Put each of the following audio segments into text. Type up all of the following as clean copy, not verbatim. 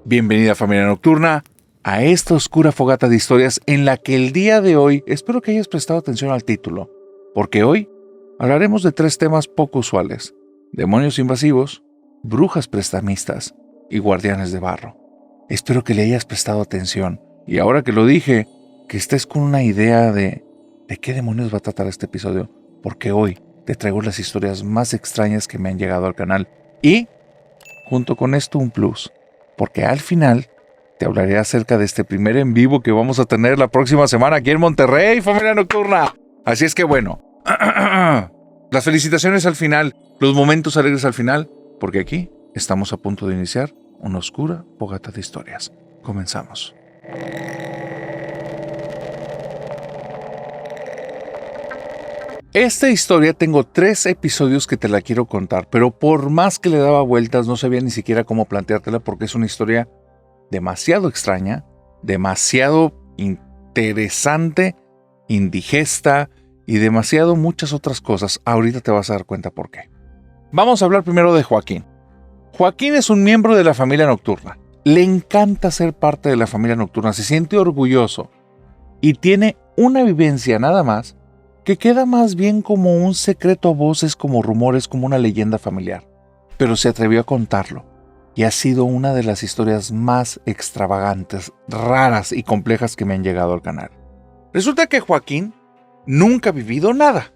Bienvenida familia nocturna a esta oscura fogata de historias en la que el día de hoy espero que hayas prestado atención al título, porque hoy hablaremos de 3 temas poco usuales: demonios invasivos, brujas prestamistas y guardianes de barro. Espero que le hayas prestado atención y ahora que lo dije, que estés con una idea de qué demonios va a tratar este episodio, porque hoy te traigo las historias más extrañas que me han llegado al canal y, junto con esto, un plus, porque al final te hablaré acerca de este primer en vivo que vamos a tener la próxima semana aquí en Monterrey, familia nocturna. Así es que bueno, las felicitaciones al final, los momentos alegres al final, porque aquí estamos a punto de iniciar una oscura fogata de historias. Comenzamos. Esta historia tengo 3 episodios que te la quiero contar, pero por más que le daba vueltas no sabía ni siquiera cómo planteártela porque es una historia demasiado extraña, demasiado interesante, indigesta y demasiado muchas otras cosas. Ahorita te vas a dar cuenta por qué. Vamos a hablar primero de Joaquín. Joaquín es un miembro de la familia nocturna. Le encanta ser parte de la familia nocturna, se siente orgulloso y tiene una vivencia nada más que queda más bien como un secreto a voces, como rumores, como una leyenda familiar. Pero se atrevió a contarlo, y ha sido una de las historias más extravagantes, raras y complejas que me han llegado al canal. Resulta que Joaquín nunca ha vivido nada.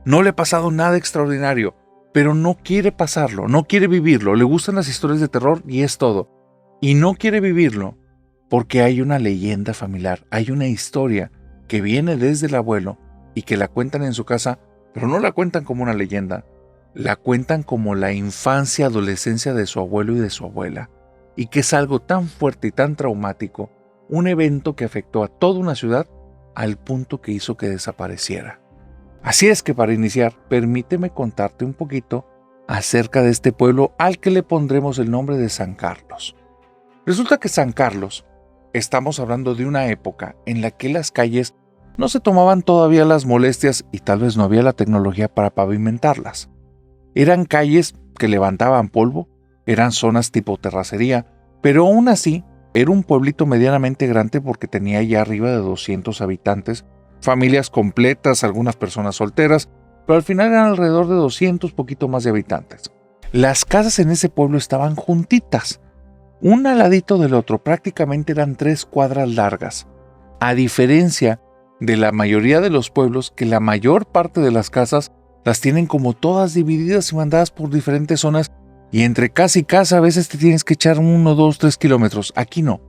No le ha pasado nada extraordinario, pero no quiere pasarlo, no quiere vivirlo. Le gustan las historias de terror y es todo. Y no quiere vivirlo porque hay una leyenda familiar, hay una historia que viene desde el abuelo, y que la cuentan en su casa, pero no la cuentan como una leyenda, la cuentan como la infancia, adolescencia de su abuelo y de su abuela, y que es algo tan fuerte y tan traumático, un evento que afectó a toda una ciudad al punto que hizo que desapareciera. Así es que para iniciar, permíteme contarte un poquito acerca de este pueblo al que le pondremos el nombre de San Carlos. Resulta que San Carlos, estamos hablando de una época en la que las calles no se tomaban todavía las molestias y tal vez no había la tecnología para pavimentarlas. Eran calles que levantaban polvo, eran zonas tipo terracería, pero aún así era un pueblito medianamente grande porque tenía ya arriba de 200 habitantes, familias completas, algunas personas solteras, pero al final eran alrededor de 200, poquito más de habitantes. Las casas en ese pueblo estaban juntitas, un al ladito del otro, prácticamente eran 3 cuadras largas, a diferencia de la mayoría de los pueblos, que la mayor parte de las casas las tienen como todas divididas y mandadas por diferentes zonas, y entre casa y casa a veces te tienes que echar 1, 2, 3 kilómetros. Aquí no.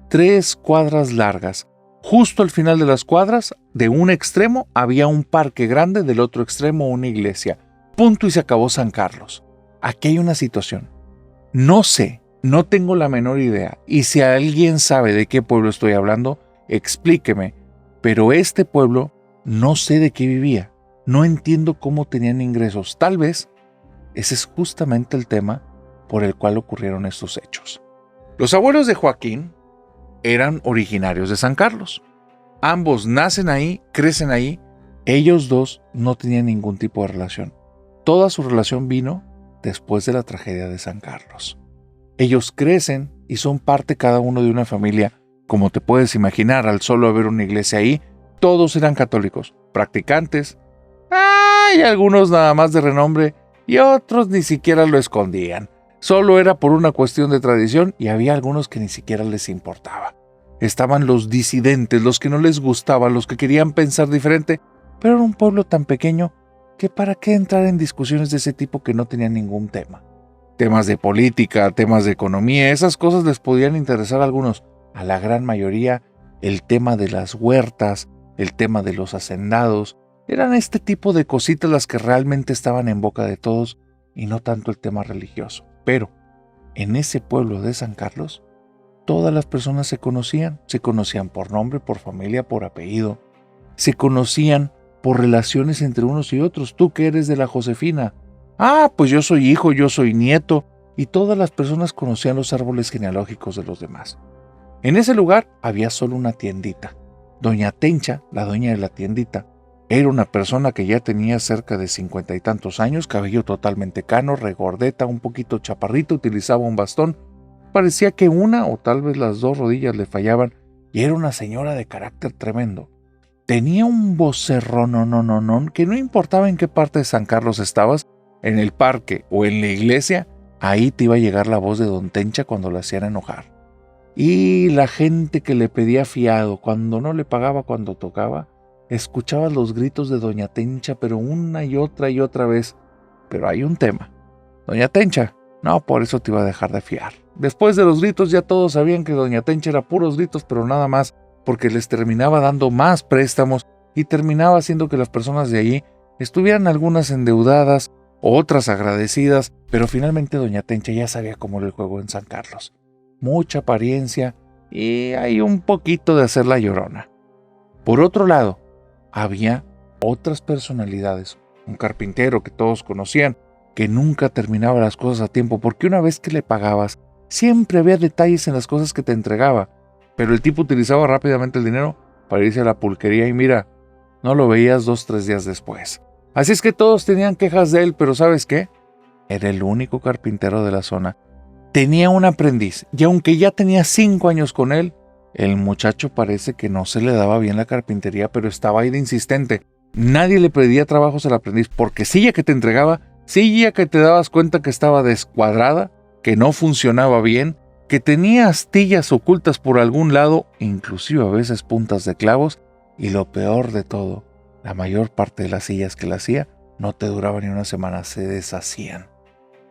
3 cuadras largas. Justo al final de las cuadras, de un extremo había un parque grande, del otro extremo una iglesia. Punto y se acabó San Carlos. Aquí hay una situación. No sé, no tengo la menor idea, y si alguien sabe de qué pueblo estoy hablando, explíqueme. Pero este pueblo no sé de qué vivía, no entiendo cómo tenían ingresos. Tal vez ese es justamente el tema por el cual ocurrieron estos hechos. Los abuelos de Joaquín eran originarios de San Carlos. Ambos nacen ahí, crecen ahí. Ellos dos no tenían ningún tipo de relación. Toda su relación vino después de la tragedia de San Carlos. Ellos crecen y son parte cada uno de una familia. Como te puedes imaginar, al solo haber una iglesia ahí, todos eran católicos, practicantes. Hay algunos nada más de renombre y otros ni siquiera lo escondían. Solo era por una cuestión de tradición y había algunos que ni siquiera les importaba. Estaban los disidentes, los que no les gustaba, los que querían pensar diferente, pero era un pueblo tan pequeño que para qué entrar en discusiones de ese tipo que no tenían ningún tema. Temas de política, temas de economía, esas cosas les podían interesar a algunos. A la gran mayoría, el tema de las huertas, el tema de los hacendados, eran este tipo de cositas las que realmente estaban en boca de todos y no tanto el tema religioso. Pero en ese pueblo de San Carlos, todas las personas se conocían por nombre, por familia, por apellido, se conocían por relaciones entre unos y otros. Tú que eres de la Josefina, pues yo soy hijo, yo soy nieto, y todas las personas conocían los árboles genealógicos de los demás. En ese lugar había solo una tiendita. Doña Tencha, la dueña de la tiendita, era una persona que ya tenía cerca de 50 y tantos años, cabello totalmente cano, regordeta, un poquito chaparrito, utilizaba un bastón, parecía que una o tal vez las dos rodillas le fallaban y era una señora de carácter tremendo. Tenía un vocerrón que no importaba en qué parte de San Carlos estabas, en el parque o en la iglesia, ahí te iba a llegar la voz de Don Tencha cuando la hacían enojar. Y la gente que le pedía fiado, cuando no le pagaba cuando tocaba, escuchaba los gritos de Doña Tencha, pero una y otra vez. Pero hay un tema. Doña Tencha, no, por eso te iba a dejar de fiar. Después de los gritos ya todos sabían que Doña Tencha era puros gritos, pero nada más, porque les terminaba dando más préstamos y terminaba haciendo que las personas de allí estuvieran algunas endeudadas, otras agradecidas, pero finalmente Doña Tencha ya sabía cómo era el juego en San Carlos. Mucha apariencia y hay un poquito de hacer la llorona. Por otro lado, había otras personalidades, un carpintero que todos conocían, que nunca terminaba las cosas a tiempo, porque una vez que le pagabas, siempre había detalles en las cosas que te entregaba, pero el tipo utilizaba rápidamente el dinero para irse a la pulquería y mira, no lo veías 2-3 días después. Así es que todos tenían quejas de él, pero ¿sabes qué? Era el único carpintero de la zona. Tenía un aprendiz, y aunque ya tenía 5 años con él, el muchacho parece que no se le daba bien la carpintería, pero estaba ahí de insistente. Nadie le pedía trabajos al aprendiz, porque silla que te entregaba, silla que te dabas cuenta que estaba descuadrada, que no funcionaba bien, que tenía astillas ocultas por algún lado, inclusive a veces puntas de clavos, y lo peor de todo, la mayor parte de las sillas que le hacía no te duraban ni una semana, se deshacían.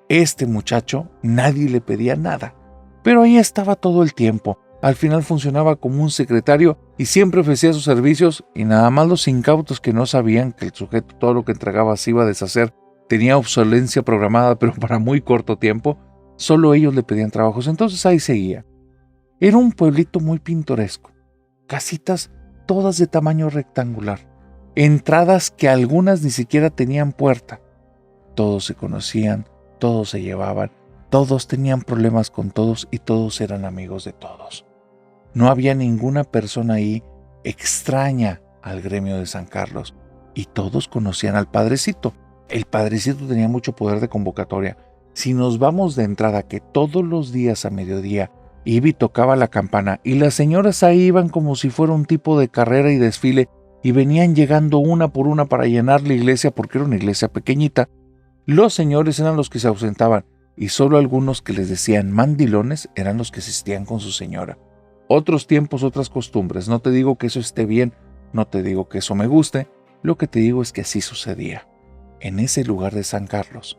Este muchacho, nadie le pedía nada, pero ahí estaba todo el tiempo. Al final funcionaba como un secretario y siempre ofrecía sus servicios y nada más los incautos que no sabían que el sujeto todo lo que entregaba se iba a deshacer, tenía obsolencia programada pero para muy corto tiempo, solo ellos le pedían trabajos, entonces ahí seguía. Era un pueblito muy pintoresco, casitas todas de tamaño rectangular, entradas que algunas ni siquiera tenían puerta. Todos se conocían, todos se llevaban, todos tenían problemas con todos y todos eran amigos de todos. No había ninguna persona ahí extraña al gremio de San Carlos y todos conocían al padrecito. El padrecito tenía mucho poder de convocatoria. Si nos vamos de entrada que todos los días a mediodía iba y tocaba la campana y las señoras ahí iban como si fuera un tipo de carrera y desfile y venían llegando una por una para llenar la iglesia porque era una iglesia pequeñita, los señores eran los que se ausentaban y solo algunos que les decían mandilones eran los que asistían con su señora. Otros tiempos, otras costumbres. No te digo que eso esté bien, no te digo que eso me guste, lo que te digo es que así sucedía. En ese lugar de San Carlos,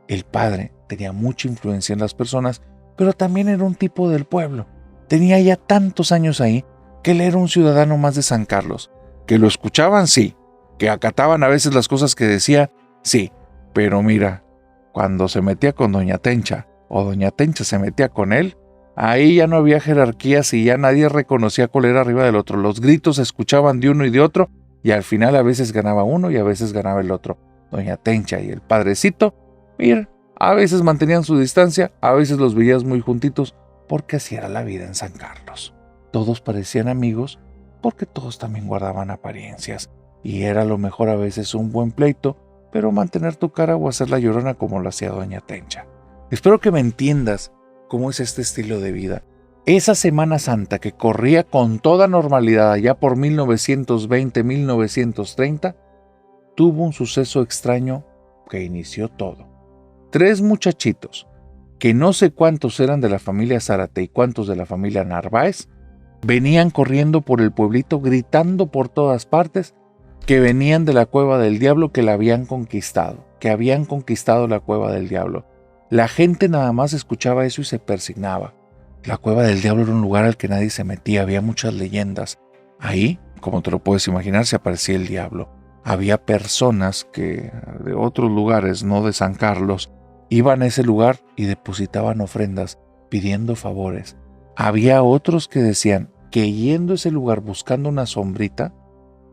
el padre tenía mucha influencia en las personas, pero también era un tipo del pueblo. Tenía ya tantos años ahí que él era un ciudadano más de San Carlos. Que lo escuchaban, sí. Que acataban a veces las cosas que decía, sí. Pero mira, cuando se metía con Doña Tencha o Doña Tencha se metía con él, ahí ya no había jerarquías y ya nadie reconocía cuál era arriba del otro. Los gritos se escuchaban de uno y de otro y al final a veces ganaba uno y a veces ganaba el otro. Doña Tencha y el padrecito, mira, a veces mantenían su distancia, a veces los veías muy juntitos, porque así era la vida en San Carlos. Todos parecían amigos porque todos también guardaban apariencias y era a lo mejor a veces un buen pleito, pero mantener tu cara o hacer la llorona como lo hacía Doña Tencha. Espero que me entiendas cómo es este estilo de vida. Esa Semana Santa que corría con toda normalidad allá por 1920-1930, tuvo un suceso extraño que inició todo. 3 muchachitos, que no sé cuántos eran de la familia Zárate y cuántos de la familia Narváez, venían corriendo por el pueblito gritando por todas partes que venían de la Cueva del Diablo, que la habían conquistado, que habían conquistado la Cueva del Diablo. La gente nada más escuchaba eso y se persignaba. La Cueva del Diablo era un lugar al que nadie se metía, había muchas leyendas. Ahí, como te lo puedes imaginar, se aparecía el diablo. Había personas que de otros lugares, no de San Carlos, iban a ese lugar y depositaban ofrendas, pidiendo favores. Había otros que decían que yendo a ese lugar buscando una sombrita,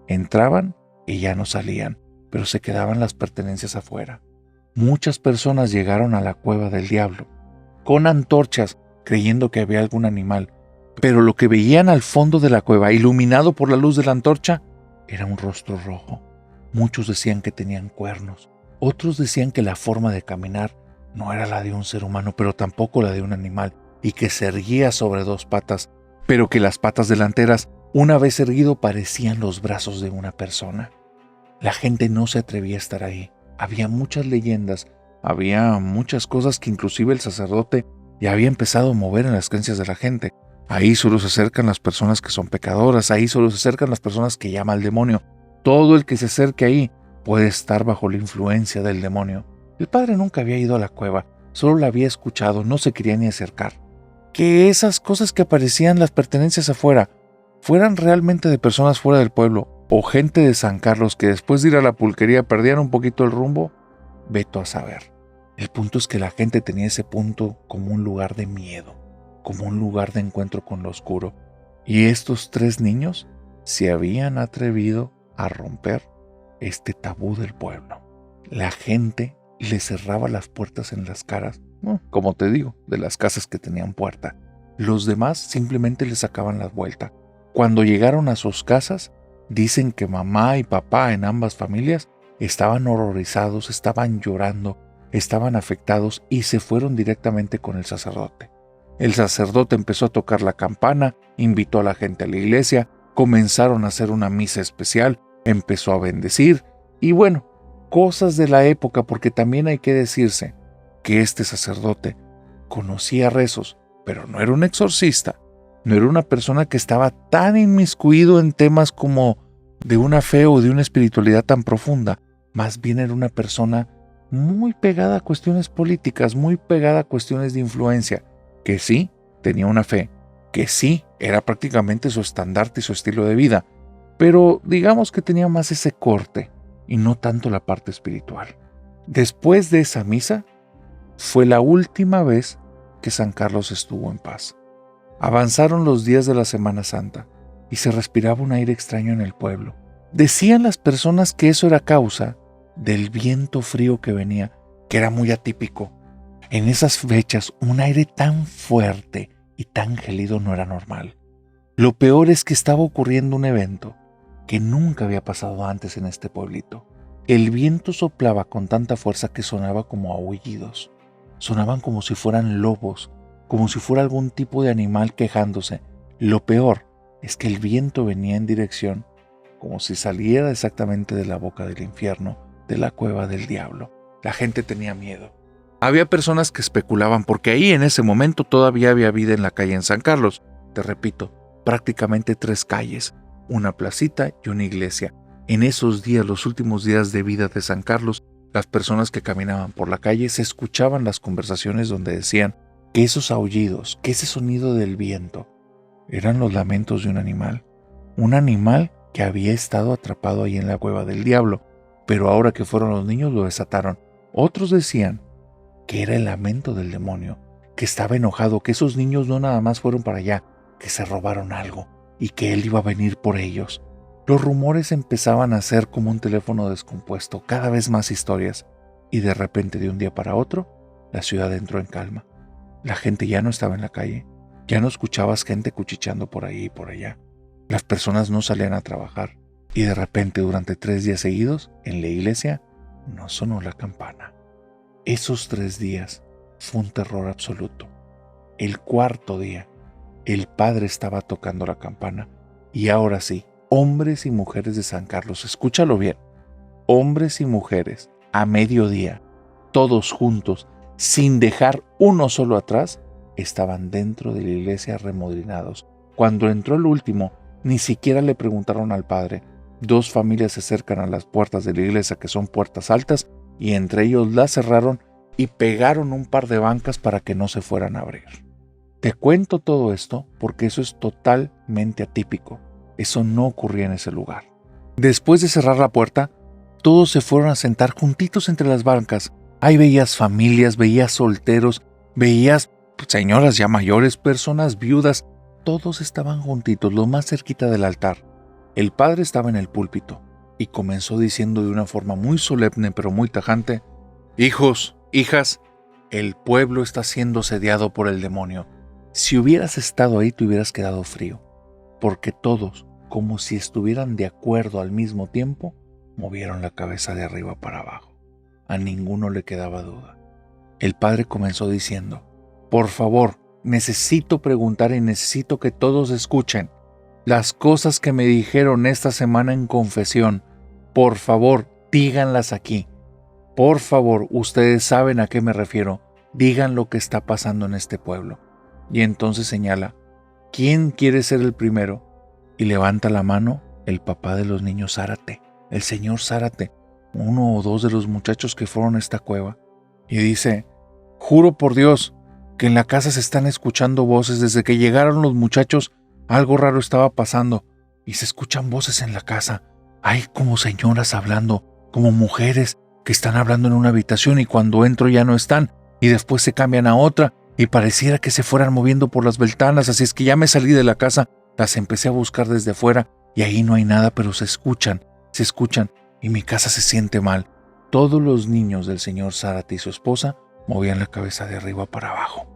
entraban y ya no salían, pero se quedaban las pertenencias afuera. Muchas personas llegaron a la Cueva del Diablo con antorchas, creyendo que había algún animal, pero lo que veían al fondo de la cueva, iluminado por la luz de la antorcha, era un rostro rojo. Muchos decían que tenían cuernos, otros decían que la forma de caminar no era la de un ser humano, pero tampoco la de un animal, y que se erguía sobre dos patas, pero que las patas delanteras, una vez erguido, parecían los brazos de una persona. La gente no se atrevía a estar ahí. Había muchas leyendas, había muchas cosas que inclusive el sacerdote ya había empezado a mover en las creencias de la gente. Ahí solo se acercan las personas que son pecadoras, ahí solo se acercan las personas que llama al demonio. Todo el que se acerque ahí puede estar bajo la influencia del demonio. El padre nunca había ido a la cueva, solo la había escuchado, no se quería ni acercar. Que esas cosas que aparecían, las pertenencias afuera, fueran realmente de personas fuera del pueblo o gente de San Carlos que después de ir a la pulquería perdían un poquito el rumbo, veto a saber. El punto es que la gente tenía ese punto como un lugar de miedo, como un lugar de encuentro con lo oscuro. Y estos 3 niños se habían atrevido a romper este tabú del pueblo. La gente les cerraba las puertas en las caras, como te digo, de las casas que tenían puerta. Los demás simplemente les sacaban la vuelta. Cuando llegaron a sus casas, dicen que mamá y papá en ambas familias estaban horrorizados, estaban llorando, estaban afectados y se fueron directamente con el sacerdote. El sacerdote empezó a tocar la campana, invitó a la gente a la iglesia, comenzaron a hacer una misa especial, empezó a bendecir y bueno, cosas de la época, porque también hay que decirse que este sacerdote conocía rezos, pero no era un exorcista, no era una persona que estaba tan inmiscuido en temas como de una fe o de una espiritualidad tan profunda, más bien era una persona muy pegada a cuestiones políticas, muy pegada a cuestiones de influencia, que sí tenía una fe, que sí era prácticamente su estandarte y su estilo de vida, pero digamos que tenía más ese corte y no tanto la parte espiritual. Después de esa misa, fue la última vez que San Carlos estuvo en paz. Avanzaron los días de la Semana Santa y se respiraba un aire extraño en el pueblo. Decían las personas que eso era causa del viento frío que venía, que era muy atípico. En esas fechas, un aire tan fuerte y tan gélido no era normal. Lo peor es que estaba ocurriendo un evento que nunca había pasado antes en este pueblito. El viento soplaba con tanta fuerza que sonaba como aullidos. Sonaban como si fueran lobos, como si fuera algún tipo de animal quejándose. Lo peor es que el viento venía en dirección, como si saliera exactamente de la boca del infierno, de la cueva del diablo. La gente tenía miedo. Había personas que especulaban porque ahí en ese momento todavía había vida en la calle en San Carlos. Te repito, prácticamente 3 calles, una placita y una iglesia. En esos días, los últimos días de vida de San Carlos, las personas que caminaban por la calle se escuchaban las conversaciones donde decían que esos aullidos, que ese sonido del viento, eran los lamentos de un animal que había estado atrapado ahí en la cueva del diablo, pero ahora que fueron los niños lo desataron. Otros decían que era el lamento del demonio, que estaba enojado, que esos niños no nada más fueron para allá, que se robaron algo y que él iba a venir por ellos. Los rumores empezaban a ser como un teléfono descompuesto, cada vez más historias, y de repente de un día para otro, la ciudad entró en calma. La gente ya no estaba en la calle, ya no escuchabas gente cuchicheando por ahí y por allá. Las personas no salían a trabajar, y de repente durante 3 días seguidos, en la iglesia, no sonó la campana. Esos 3 días fue un terror absoluto. El 4.º día, el padre estaba tocando la campana, y ahora sí, hombres y mujeres de San Carlos, escúchalo bien, hombres y mujeres, a mediodía, todos juntos, sin dejar uno solo atrás, estaban dentro de la iglesia remodelados. Cuando entró el último, ni siquiera le preguntaron al padre. 2 familias se acercan a las puertas de la iglesia, que son puertas altas, y entre ellos las cerraron y pegaron un par de bancas para que no se fueran a abrir. Te cuento todo esto porque eso es totalmente atípico. Eso no ocurría en ese lugar. Después de cerrar la puerta, todos se fueron a sentar juntitos entre las bancas. Ahí veías familias, veías solteros, veías señoras ya mayores, personas viudas. Todos estaban juntitos, lo más cerquita del altar. El padre estaba en el púlpito y comenzó diciendo de una forma muy solemne pero muy tajante: «Hijos, hijas, el pueblo está siendo sediado por el demonio. Si hubieras estado ahí te hubieras quedado frío, porque todos, como si estuvieran de acuerdo al mismo tiempo, movieron la cabeza de arriba para abajo. A ninguno le quedaba duda. El padre comenzó diciendo: por favor, necesito preguntar y necesito que todos escuchen las cosas que me dijeron esta semana en confesión. Por favor, díganlas aquí. Por favor, ustedes saben a qué me refiero. Digan lo que está pasando en este pueblo. Y entonces señala, ¿quién quiere ser el primero? Y levanta la mano el papá de los niños Zárate, el señor Zárate, uno o dos de los muchachos que fueron a esta cueva. Y dice, juro por Dios que en la casa se están escuchando voces. Desde que llegaron los muchachos, algo raro estaba pasando. Y se escuchan voces en la casa. Hay como señoras hablando, como mujeres que están hablando en una habitación y cuando entro ya no están. Y después se cambian a otra y pareciera que se fueran moviendo por las ventanas. Así es que ya me salí de la casa, las empecé a buscar desde fuera y ahí no hay nada, pero se escuchan y mi casa se siente mal. Todos los niños del señor Zárate y su esposa movían la cabeza de arriba para abajo.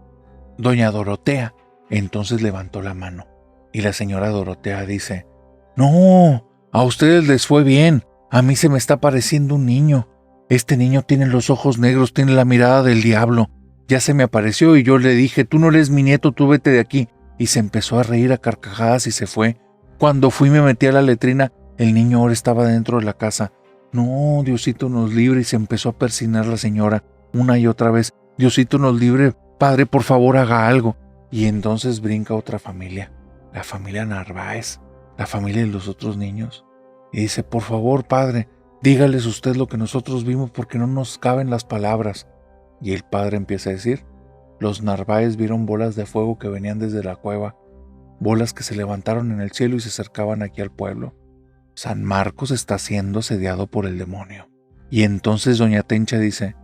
Doña Dorotea entonces levantó la mano y la señora Dorotea dice, no, a ustedes les fue bien, a mí se me está pareciendo un niño. Este niño tiene los ojos negros, tiene la mirada del diablo. Ya se me apareció y yo le dije, tú no eres mi nieto, tú vete de aquí. Y se empezó a reír a carcajadas y se fue. Cuando fui y me metí a la letrina, el niño ahora estaba dentro de la casa. No, Diosito nos libre, y se empezó a persignar la señora una y otra vez. Diosito nos libre, padre, por favor haga algo. Y entonces brinca otra familia, la familia Narváez, la familia de los otros niños. Y dice, por favor, padre, dígales usted lo que nosotros vimos porque no nos caben las palabras. Y el padre empieza a decir, los Narváez vieron bolas de fuego que venían desde la cueva, bolas que se levantaron en el cielo y se acercaban aquí al pueblo. San Marcos está siendo asediado por el demonio. Y entonces doña Tencha dice,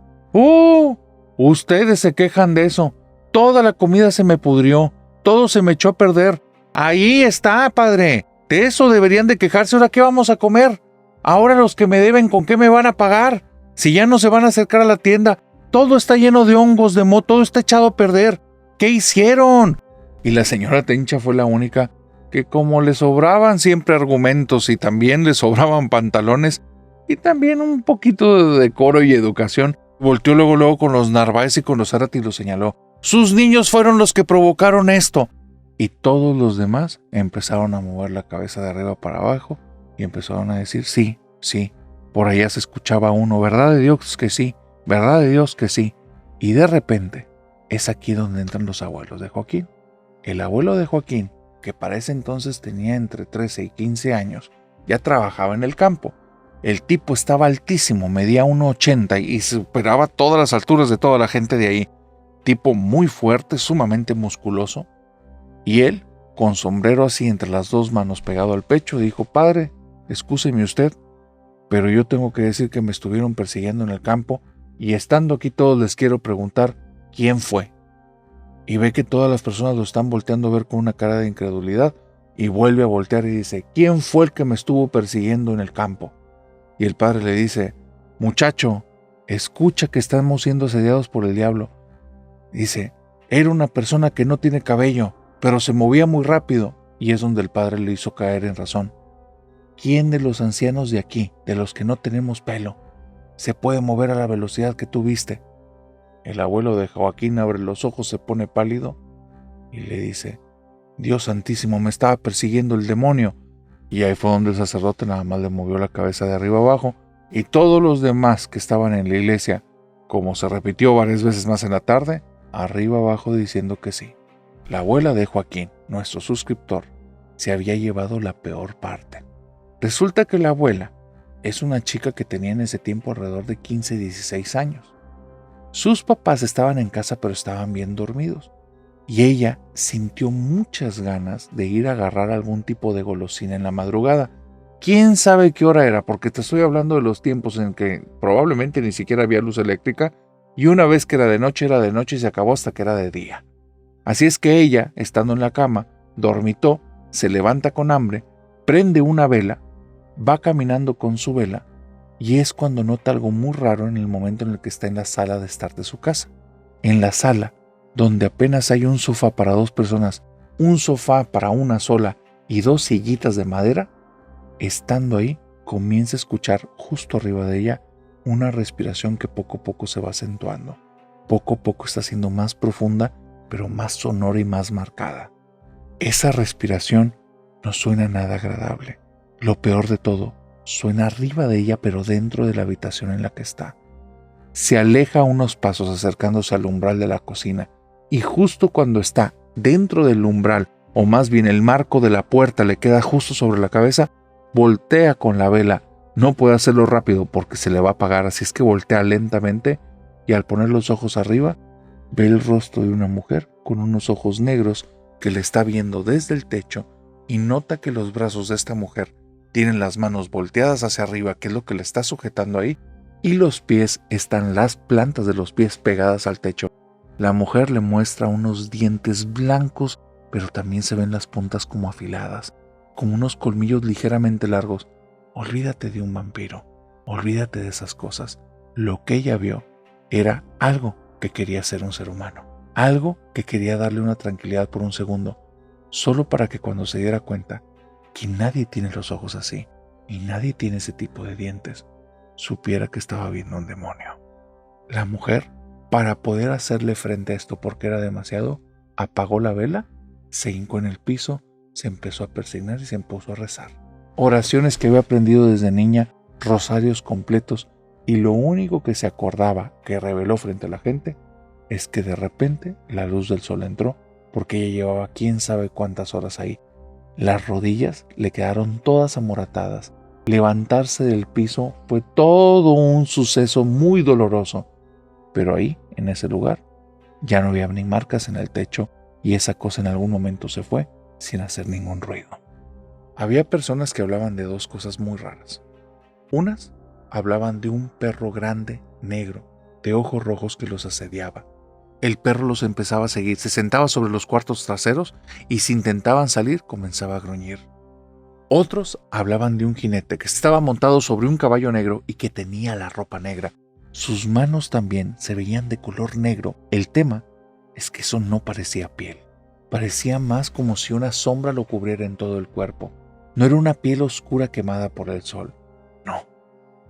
ustedes se quejan de eso. Toda la comida se me pudrió, todo se me echó a perder. Ahí está, padre, de eso deberían de quejarse. ¿Ahora qué vamos a comer? Ahora los que me deben, ¿con qué me van a pagar? Si ya no se van a acercar a la tienda, todo está lleno de hongos, de moho, todo está echado a perder. ¿Qué hicieron? Y la señora Tencha fue la única que, como le sobraban siempre argumentos y también le sobraban pantalones y también un poquito de decoro y educación, volteó luego con los Narváez y con los Zárate y lo señaló. Sus niños fueron los que provocaron esto. Y todos los demás empezaron a mover la cabeza de arriba para abajo y empezaron a decir, sí, por allá se escuchaba uno, ¿verdad de Dios que sí? ¿Verdad de Dios que sí? Y de repente es aquí donde entran los abuelos de Joaquín. El abuelo de Joaquín, que para ese entonces tenía entre 13 y 15 años, ya trabajaba en el campo. El tipo estaba altísimo, medía 1,80 y superaba todas las alturas de toda la gente de ahí. Tipo muy fuerte, sumamente musculoso. Y él, con sombrero así entre las dos manos pegado al pecho, dijo, padre, excúseme usted, pero yo tengo que decir que me estuvieron persiguiendo en el campo y estando aquí todos les quiero preguntar quién fue. Y ve que todas las personas lo están volteando a ver con una cara de incredulidad y vuelve a voltear y dice, ¿quién fue el que me estuvo persiguiendo en el campo? Y el padre le dice, muchacho, escucha que estamos siendo asediados por el diablo. Dice, era una persona que no tiene cabello, pero se movía muy rápido. Y es donde el padre le hizo caer en razón. ¿Quién de los ancianos de aquí, de los que no tenemos pelo, se puede mover a la velocidad que tú viste? El abuelo de Joaquín abre los ojos, se pone pálido y le dice, Dios santísimo, me estaba persiguiendo el demonio. Y ahí fue donde el sacerdote nada más le movió la cabeza de arriba abajo y todos los demás que estaban en la iglesia, como se repitió varias veces más en la tarde, arriba abajo diciendo que sí. La abuela de Joaquín, nuestro suscriptor, se había llevado la peor parte. Resulta que la abuela es una chica que tenía en ese tiempo alrededor de 15, 16 años. Sus papás estaban en casa pero estaban bien dormidos. Y ella sintió muchas ganas de ir a agarrar algún tipo de golosina en la madrugada. ¿Quién sabe qué hora era? Porque te estoy hablando de los tiempos en que probablemente ni siquiera había luz eléctrica y una vez que era de noche y se acabó hasta que era de día. Así es que ella, estando en la cama, dormitó, se levanta con hambre, prende una vela, va caminando con su vela y es cuando nota algo muy raro en el momento en el que está en la sala de estar de su casa. En la sala, donde apenas hay un sofá para dos personas, un sofá para una sola y dos sillitas de madera, estando ahí, comienza a escuchar justo arriba de ella una respiración que poco a poco se va acentuando. Poco a poco está siendo más profunda, pero más sonora y más marcada. Esa respiración no suena nada agradable. Lo peor de todo, suena arriba de ella, pero dentro de la habitación en la que está. Se aleja unos pasos acercándose al umbral de la cocina, y justo cuando está dentro del umbral, o más bien el marco de la puerta le queda justo sobre la cabeza, voltea con la vela. No puede hacerlo rápido porque se le va a apagar, así es que voltea lentamente y al poner los ojos arriba, ve el rostro de una mujer con unos ojos negros que le está viendo desde el techo y nota que los brazos de esta mujer tienen las manos volteadas hacia arriba, que es lo que le está sujetando ahí, y los pies están las plantas de los pies pegadas al techo. La mujer le muestra unos dientes blancos, pero también se ven las puntas como afiladas, como unos colmillos ligeramente largos. Olvídate de un vampiro, olvídate de esas cosas. Lo que ella vio era algo que quería ser un ser humano, algo que quería darle una tranquilidad por un segundo, solo para que cuando se diera cuenta que nadie tiene los ojos así y nadie tiene ese tipo de dientes, supiera que estaba viendo un demonio. La mujer, para poder hacerle frente a esto porque era demasiado, apagó la vela, se hincó en el piso, se empezó a persignar y se puso a rezar. Oraciones que había aprendido desde niña, rosarios completos, y lo único que se acordaba que reveló frente a la gente es que de repente la luz del sol entró porque ella llevaba quién sabe cuántas horas ahí. Las rodillas le quedaron todas amoratadas. Levantarse del piso fue todo un suceso muy doloroso, pero ahí, en ese lugar, ya no había ni marcas en el techo y esa cosa en algún momento se fue sin hacer ningún ruido. Había personas que hablaban de dos cosas muy raras. Unas hablaban de un perro grande, negro, de ojos rojos que los asediaba. El perro los empezaba a seguir, se sentaba sobre los cuartos traseros y si intentaban salir comenzaba a gruñir. Otros hablaban de un jinete que estaba montado sobre un caballo negro y que tenía la ropa negra. Sus manos también se veían de color negro. El tema es que eso no parecía piel. Parecía más como si una sombra lo cubriera en todo el cuerpo. No era una piel oscura quemada por el sol. No,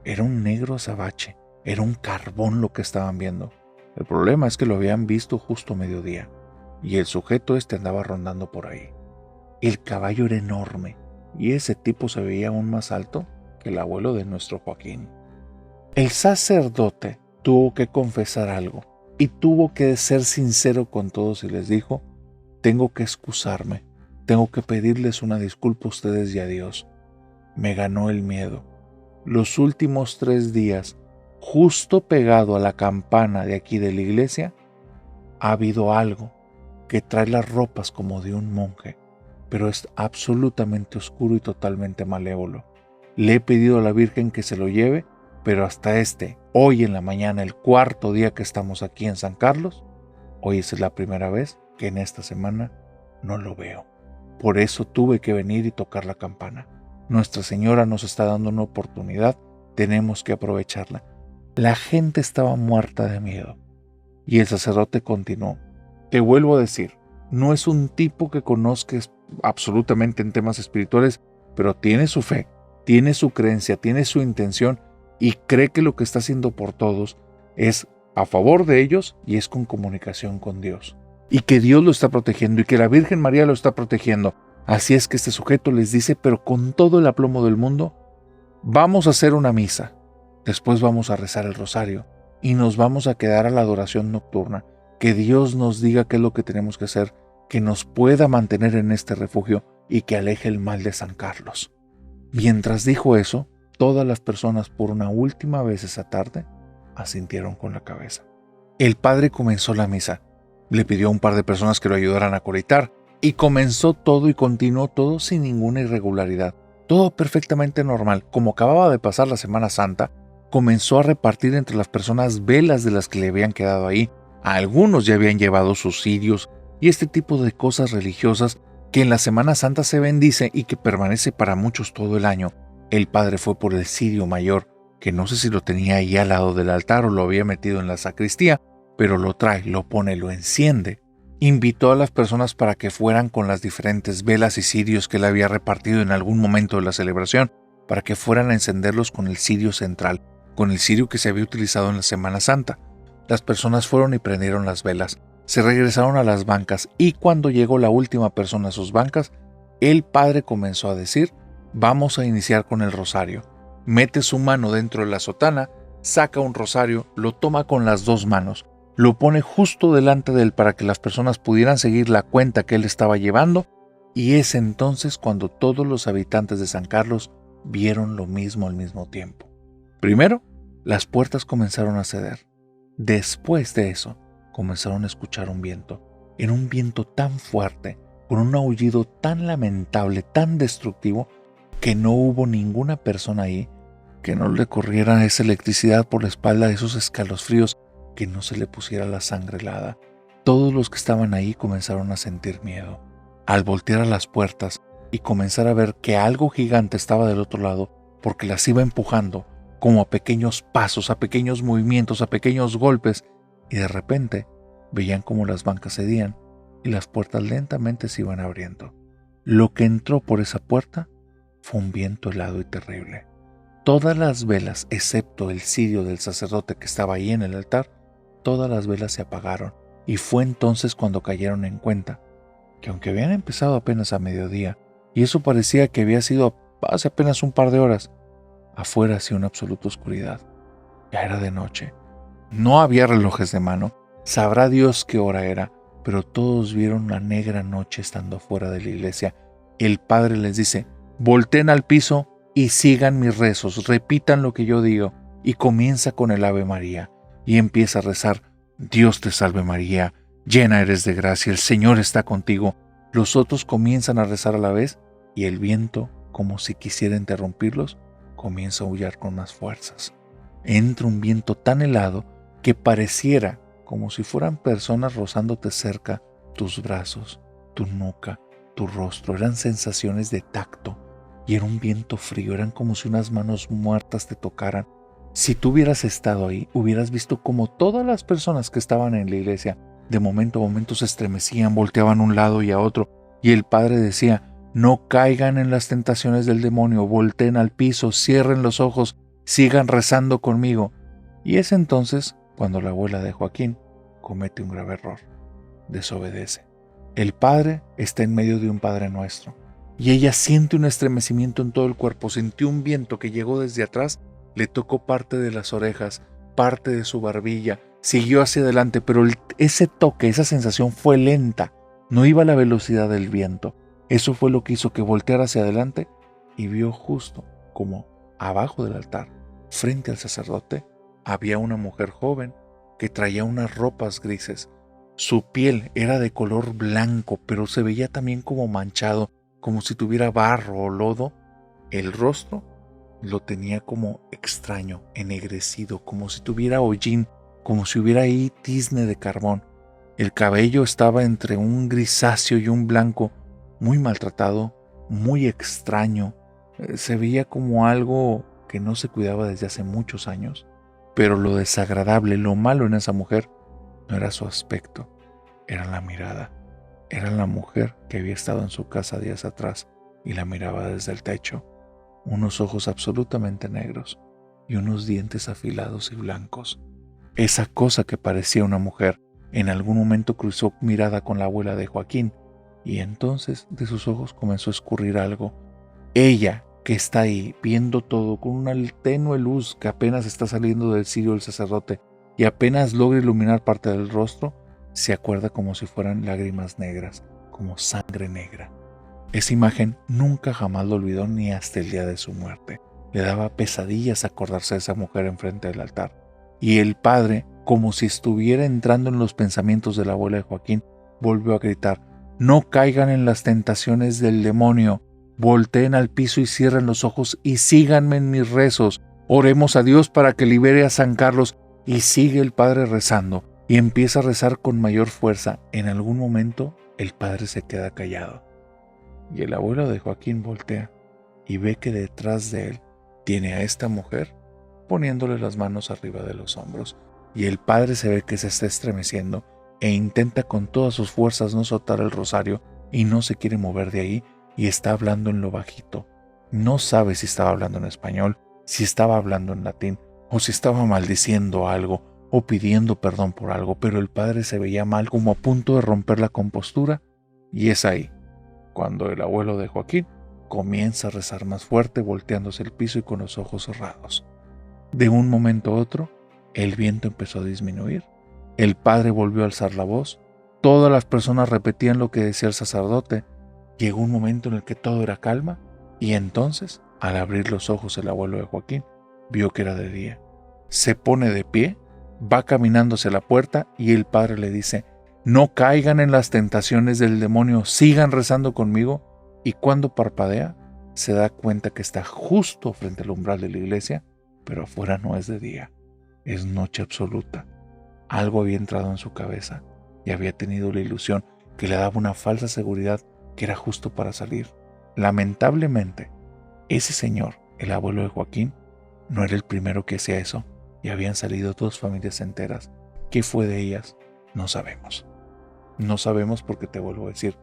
era un negro azabache. Era un carbón lo que estaban viendo. El problema es que lo habían visto justo a mediodía y el sujeto andaba rondando por ahí. El caballo era enorme y ese tipo se veía aún más alto que el abuelo de nuestro Joaquín. El sacerdote tuvo que confesar algo y tuvo que ser sincero con todos y les dijo: tengo que excusarme, tengo que pedirles una disculpa a ustedes y a Dios. Me ganó el miedo. Los últimos 3 días, justo pegado a la campana de aquí de la iglesia, ha habido algo que trae las ropas como de un monje, pero es absolutamente oscuro y totalmente malévolo. Le he pedido a la Virgen que se lo lleve, pero hasta hoy en la mañana, el 4.º día que estamos aquí en San Carlos, hoy es la primera vez que en esta semana no lo veo. Por eso tuve que venir y tocar la campana. Nuestra Señora nos está dando una oportunidad, tenemos que aprovecharla. La gente estaba muerta de miedo. Y el sacerdote continuó: te vuelvo a decir, no es un tipo que conozcas absolutamente en temas espirituales, pero tiene su fe, tiene su creencia, tiene su intención y cree que lo que está haciendo por todos es a favor de ellos y es con comunicación con Dios. Y que Dios lo está protegiendo y que la Virgen María lo está protegiendo. Así es que este sujeto les dice, pero con todo el aplomo del mundo: vamos a hacer una misa, después vamos a rezar el rosario y nos vamos a quedar a la adoración nocturna. Que Dios nos diga qué es lo que tenemos que hacer, que nos pueda mantener en este refugio y que aleje el mal de San Carlos. Mientras dijo eso, todas las personas por una última vez esa tarde asintieron con la cabeza. El padre comenzó la misa, le pidió a un par de personas que lo ayudaran a coritar y comenzó todo y continuó todo sin ninguna irregularidad. Todo perfectamente normal. Como acababa de pasar la Semana Santa, comenzó a repartir entre las personas velas de las que le habían quedado ahí. A algunos ya habían llevado sus cirios y este tipo de cosas religiosas que en la Semana Santa se bendice y que permanece para muchos todo el año. El padre fue por el cirio mayor, que no sé si lo tenía ahí al lado del altar o lo había metido en la sacristía, pero lo trae, lo pone, lo enciende. Invitó a las personas para que fueran con las diferentes velas y cirios que él había repartido en algún momento de la celebración, para que fueran a encenderlos con el cirio central, con el cirio que se había utilizado en la Semana Santa. Las personas fueron y prendieron las velas. se regresaron a las bancas y cuando llegó la última persona a sus bancas, el padre comenzó a decir: vamos a iniciar con el rosario. Mete su mano dentro de la sotana, saca un rosario, lo toma con las dos manos, lo pone justo delante de él para que las personas pudieran seguir la cuenta que él estaba llevando, y es entonces cuando todos los habitantes de San Carlos vieron lo mismo al mismo tiempo. Primero, las puertas comenzaron a ceder. Después de eso, comenzaron a escuchar un viento. Era un viento tan fuerte, con un aullido tan lamentable, tan destructivo, que no hubo ninguna persona ahí que no le corriera esa electricidad por la espalda, esos escalofríos, que no se le pusiera la sangre helada. Todos los que estaban ahí comenzaron a sentir miedo. Al voltear a las puertas y comenzar a ver que algo gigante estaba del otro lado, porque las iba empujando, como a pequeños pasos, a pequeños movimientos, a pequeños golpes, y de repente veían como las bancas cedían y las puertas lentamente se iban abriendo. Lo que entró por esa puerta fue un viento helado y terrible. Todas las velas, excepto el cirio del sacerdote que estaba ahí en el altar, todas las velas se apagaron, y fue entonces cuando cayeron en cuenta que aunque habían empezado apenas a mediodía, y eso parecía que había sido hace apenas un par de horas, afuera hacía una absoluta oscuridad. Ya era de noche. No había relojes de mano. Sabrá Dios qué hora era, pero todos vieron una negra noche estando fuera de la iglesia. El padre les dice: volteen al piso y sigan mis rezos, repitan lo que yo digo, y comienza con el Ave María, y empieza a rezar: Dios te salve María, llena eres de gracia, el Señor está contigo. Los otros comienzan a rezar a la vez, y el viento, como si quisiera interrumpirlos, comienza a aullar con más fuerzas. Entra un viento tan helado que pareciera como si fueran personas rozándote cerca tus brazos, tu nuca, tu rostro. Eran sensaciones de tacto y era un viento frío, eran como si unas manos muertas te tocaran. Si tú hubieras estado ahí, hubieras visto como todas las personas que estaban en la iglesia de momento a momento se estremecían, volteaban a un lado y a otro, y el padre decía: no caigan en las tentaciones del demonio, volteen al piso, cierren los ojos, sigan rezando conmigo. Y es entonces cuando la abuela de Joaquín comete un grave error: desobedece. El padre está en medio de un Padre Nuestro, y ella siente un estremecimiento en todo el cuerpo, sintió un viento que llegó desde atrás, le tocó parte de las orejas, parte de su barbilla, siguió hacia adelante, pero ese toque, esa sensación fue lenta, no iba a la velocidad del viento. Eso fue lo que hizo que volteara hacia adelante y vio justo como abajo del altar, frente al sacerdote, había una mujer joven que traía unas ropas grises. Su piel era de color blanco, pero se veía también como manchado, como si tuviera barro o lodo. El rostro lo tenía como extraño, ennegrecido, como si tuviera hollín, como si hubiera ahí tizne de carbón. El cabello estaba entre un grisáceo y un blanco, muy maltratado, muy extraño. Se veía como algo que no se cuidaba desde hace muchos años. Pero lo desagradable, lo malo en esa mujer no era su aspecto, era la mirada. Era la mujer que había estado en su casa días atrás y la miraba desde el techo. Unos ojos absolutamente negros y unos dientes afilados y blancos. Esa cosa que parecía una mujer en algún momento cruzó mirada con la abuela de Joaquín, y entonces de sus ojos comenzó a escurrir algo. Ella, que está ahí viendo todo con una tenue luz que apenas está saliendo del cirio del sacerdote y apenas logra iluminar parte del rostro, se acuerda como si fueran lágrimas negras, como sangre negra. Esa imagen nunca jamás lo olvidó, ni hasta el día de su muerte. Le daba pesadillas acordarse de esa mujer enfrente del altar. Y el padre, como si estuviera entrando en los pensamientos de la abuela de Joaquín, volvió a gritar: no caigan en las tentaciones del demonio. Volteen al piso y cierren los ojos y síganme en mis rezos. Oremos a Dios para que libere a San Carlos. Y sigue el padre rezando y empieza a rezar con mayor fuerza. En algún momento el padre se queda callado y el abuelo de Joaquín voltea y ve que detrás de él tiene a esta mujer poniéndole las manos arriba de los hombros, y el padre se ve que se está estremeciendo e intenta con todas sus fuerzas no soltar el rosario y no se quiere mover de ahí, y está hablando en lo bajito. No sabe si estaba hablando en español, si estaba hablando en latín o si estaba maldiciendo algo. o pidiendo perdón por algo, pero el padre se veía mal, como a punto de romper la compostura, y es ahí cuando el abuelo de Joaquín comienza a rezar más fuerte, volteándose el piso y con los ojos cerrados. De un momento a otro, el viento empezó a disminuir. El padre volvió a alzar la voz. Todas las personas repetían lo que decía el sacerdote. Llegó un momento en el que todo era calma, y entonces, al abrir los ojos el abuelo de Joaquín, vio que era de día. Se pone de pie, va caminando hacia la puerta y el padre le dice: no caigan en las tentaciones del demonio, sigan rezando conmigo. Y cuando parpadea, se da cuenta que está justo frente al umbral de la iglesia, pero afuera no es de día, es noche absoluta. Algo había entrado en su cabeza y había tenido la ilusión que le daba una falsa seguridad que era justo para salir. Lamentablemente, ese señor, el abuelo de Joaquín, no era el primero que hacía eso, y habían salido 2 familias enteras. ¿Qué fue de ellas? No sabemos. No sabemos porque, te vuelvo a decir,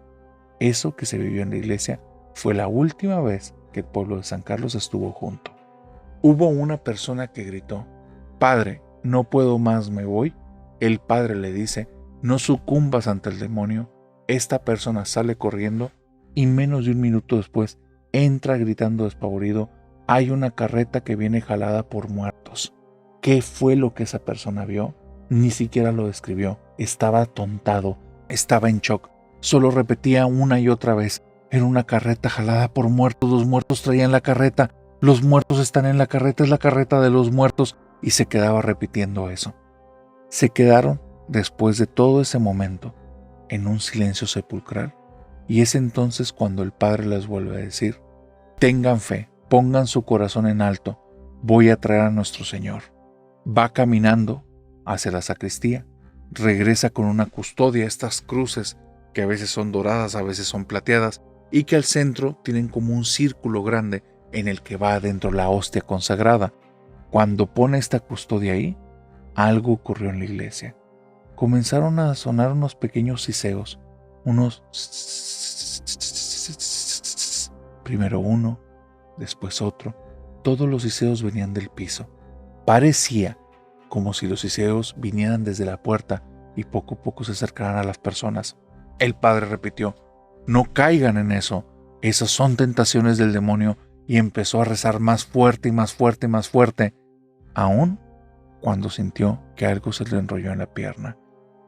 eso que se vivió en la iglesia fue la última vez que el pueblo de San Carlos estuvo junto. Hubo una persona que gritó: «Padre, no puedo más, me voy». El padre le dice: «No sucumbas ante el demonio». Esta persona sale corriendo y menos de un minuto después entra gritando despavorido: «Hay una carreta que viene jalada por muertos». ¿Qué fue lo que esa persona vio? Ni siquiera lo describió. Estaba atontado, estaba en shock. Solo repetía una y otra vez: «Era una carreta jalada por muertos, los muertos traían la carreta, los muertos están en la carreta, es la carreta de los muertos». Y se quedaba repitiendo eso. Se quedaron, después de todo ese momento, en un silencio sepulcral. Y es entonces cuando el padre les vuelve a decir: «Tengan fe, pongan su corazón en alto, voy a traer a nuestro Señor». Va caminando hacia la sacristía, regresa con una custodia, estas cruces que a veces son doradas, a veces son plateadas, y que al centro tienen como un círculo grande en el que va adentro la hostia consagrada. Cuando pone esta custodia ahí, algo ocurrió en la iglesia. Comenzaron a sonar unos pequeños siseos, unos... Primero uno, después otro. Todos los siseos venían del piso. Parecía como si los siseos vinieran desde la puerta y poco a poco se acercaran a las personas. El padre repitió: «No caigan en eso, esas son tentaciones del demonio», y empezó a rezar más fuerte y más fuerte y más fuerte, aún cuando sintió que algo se le enrolló en la pierna.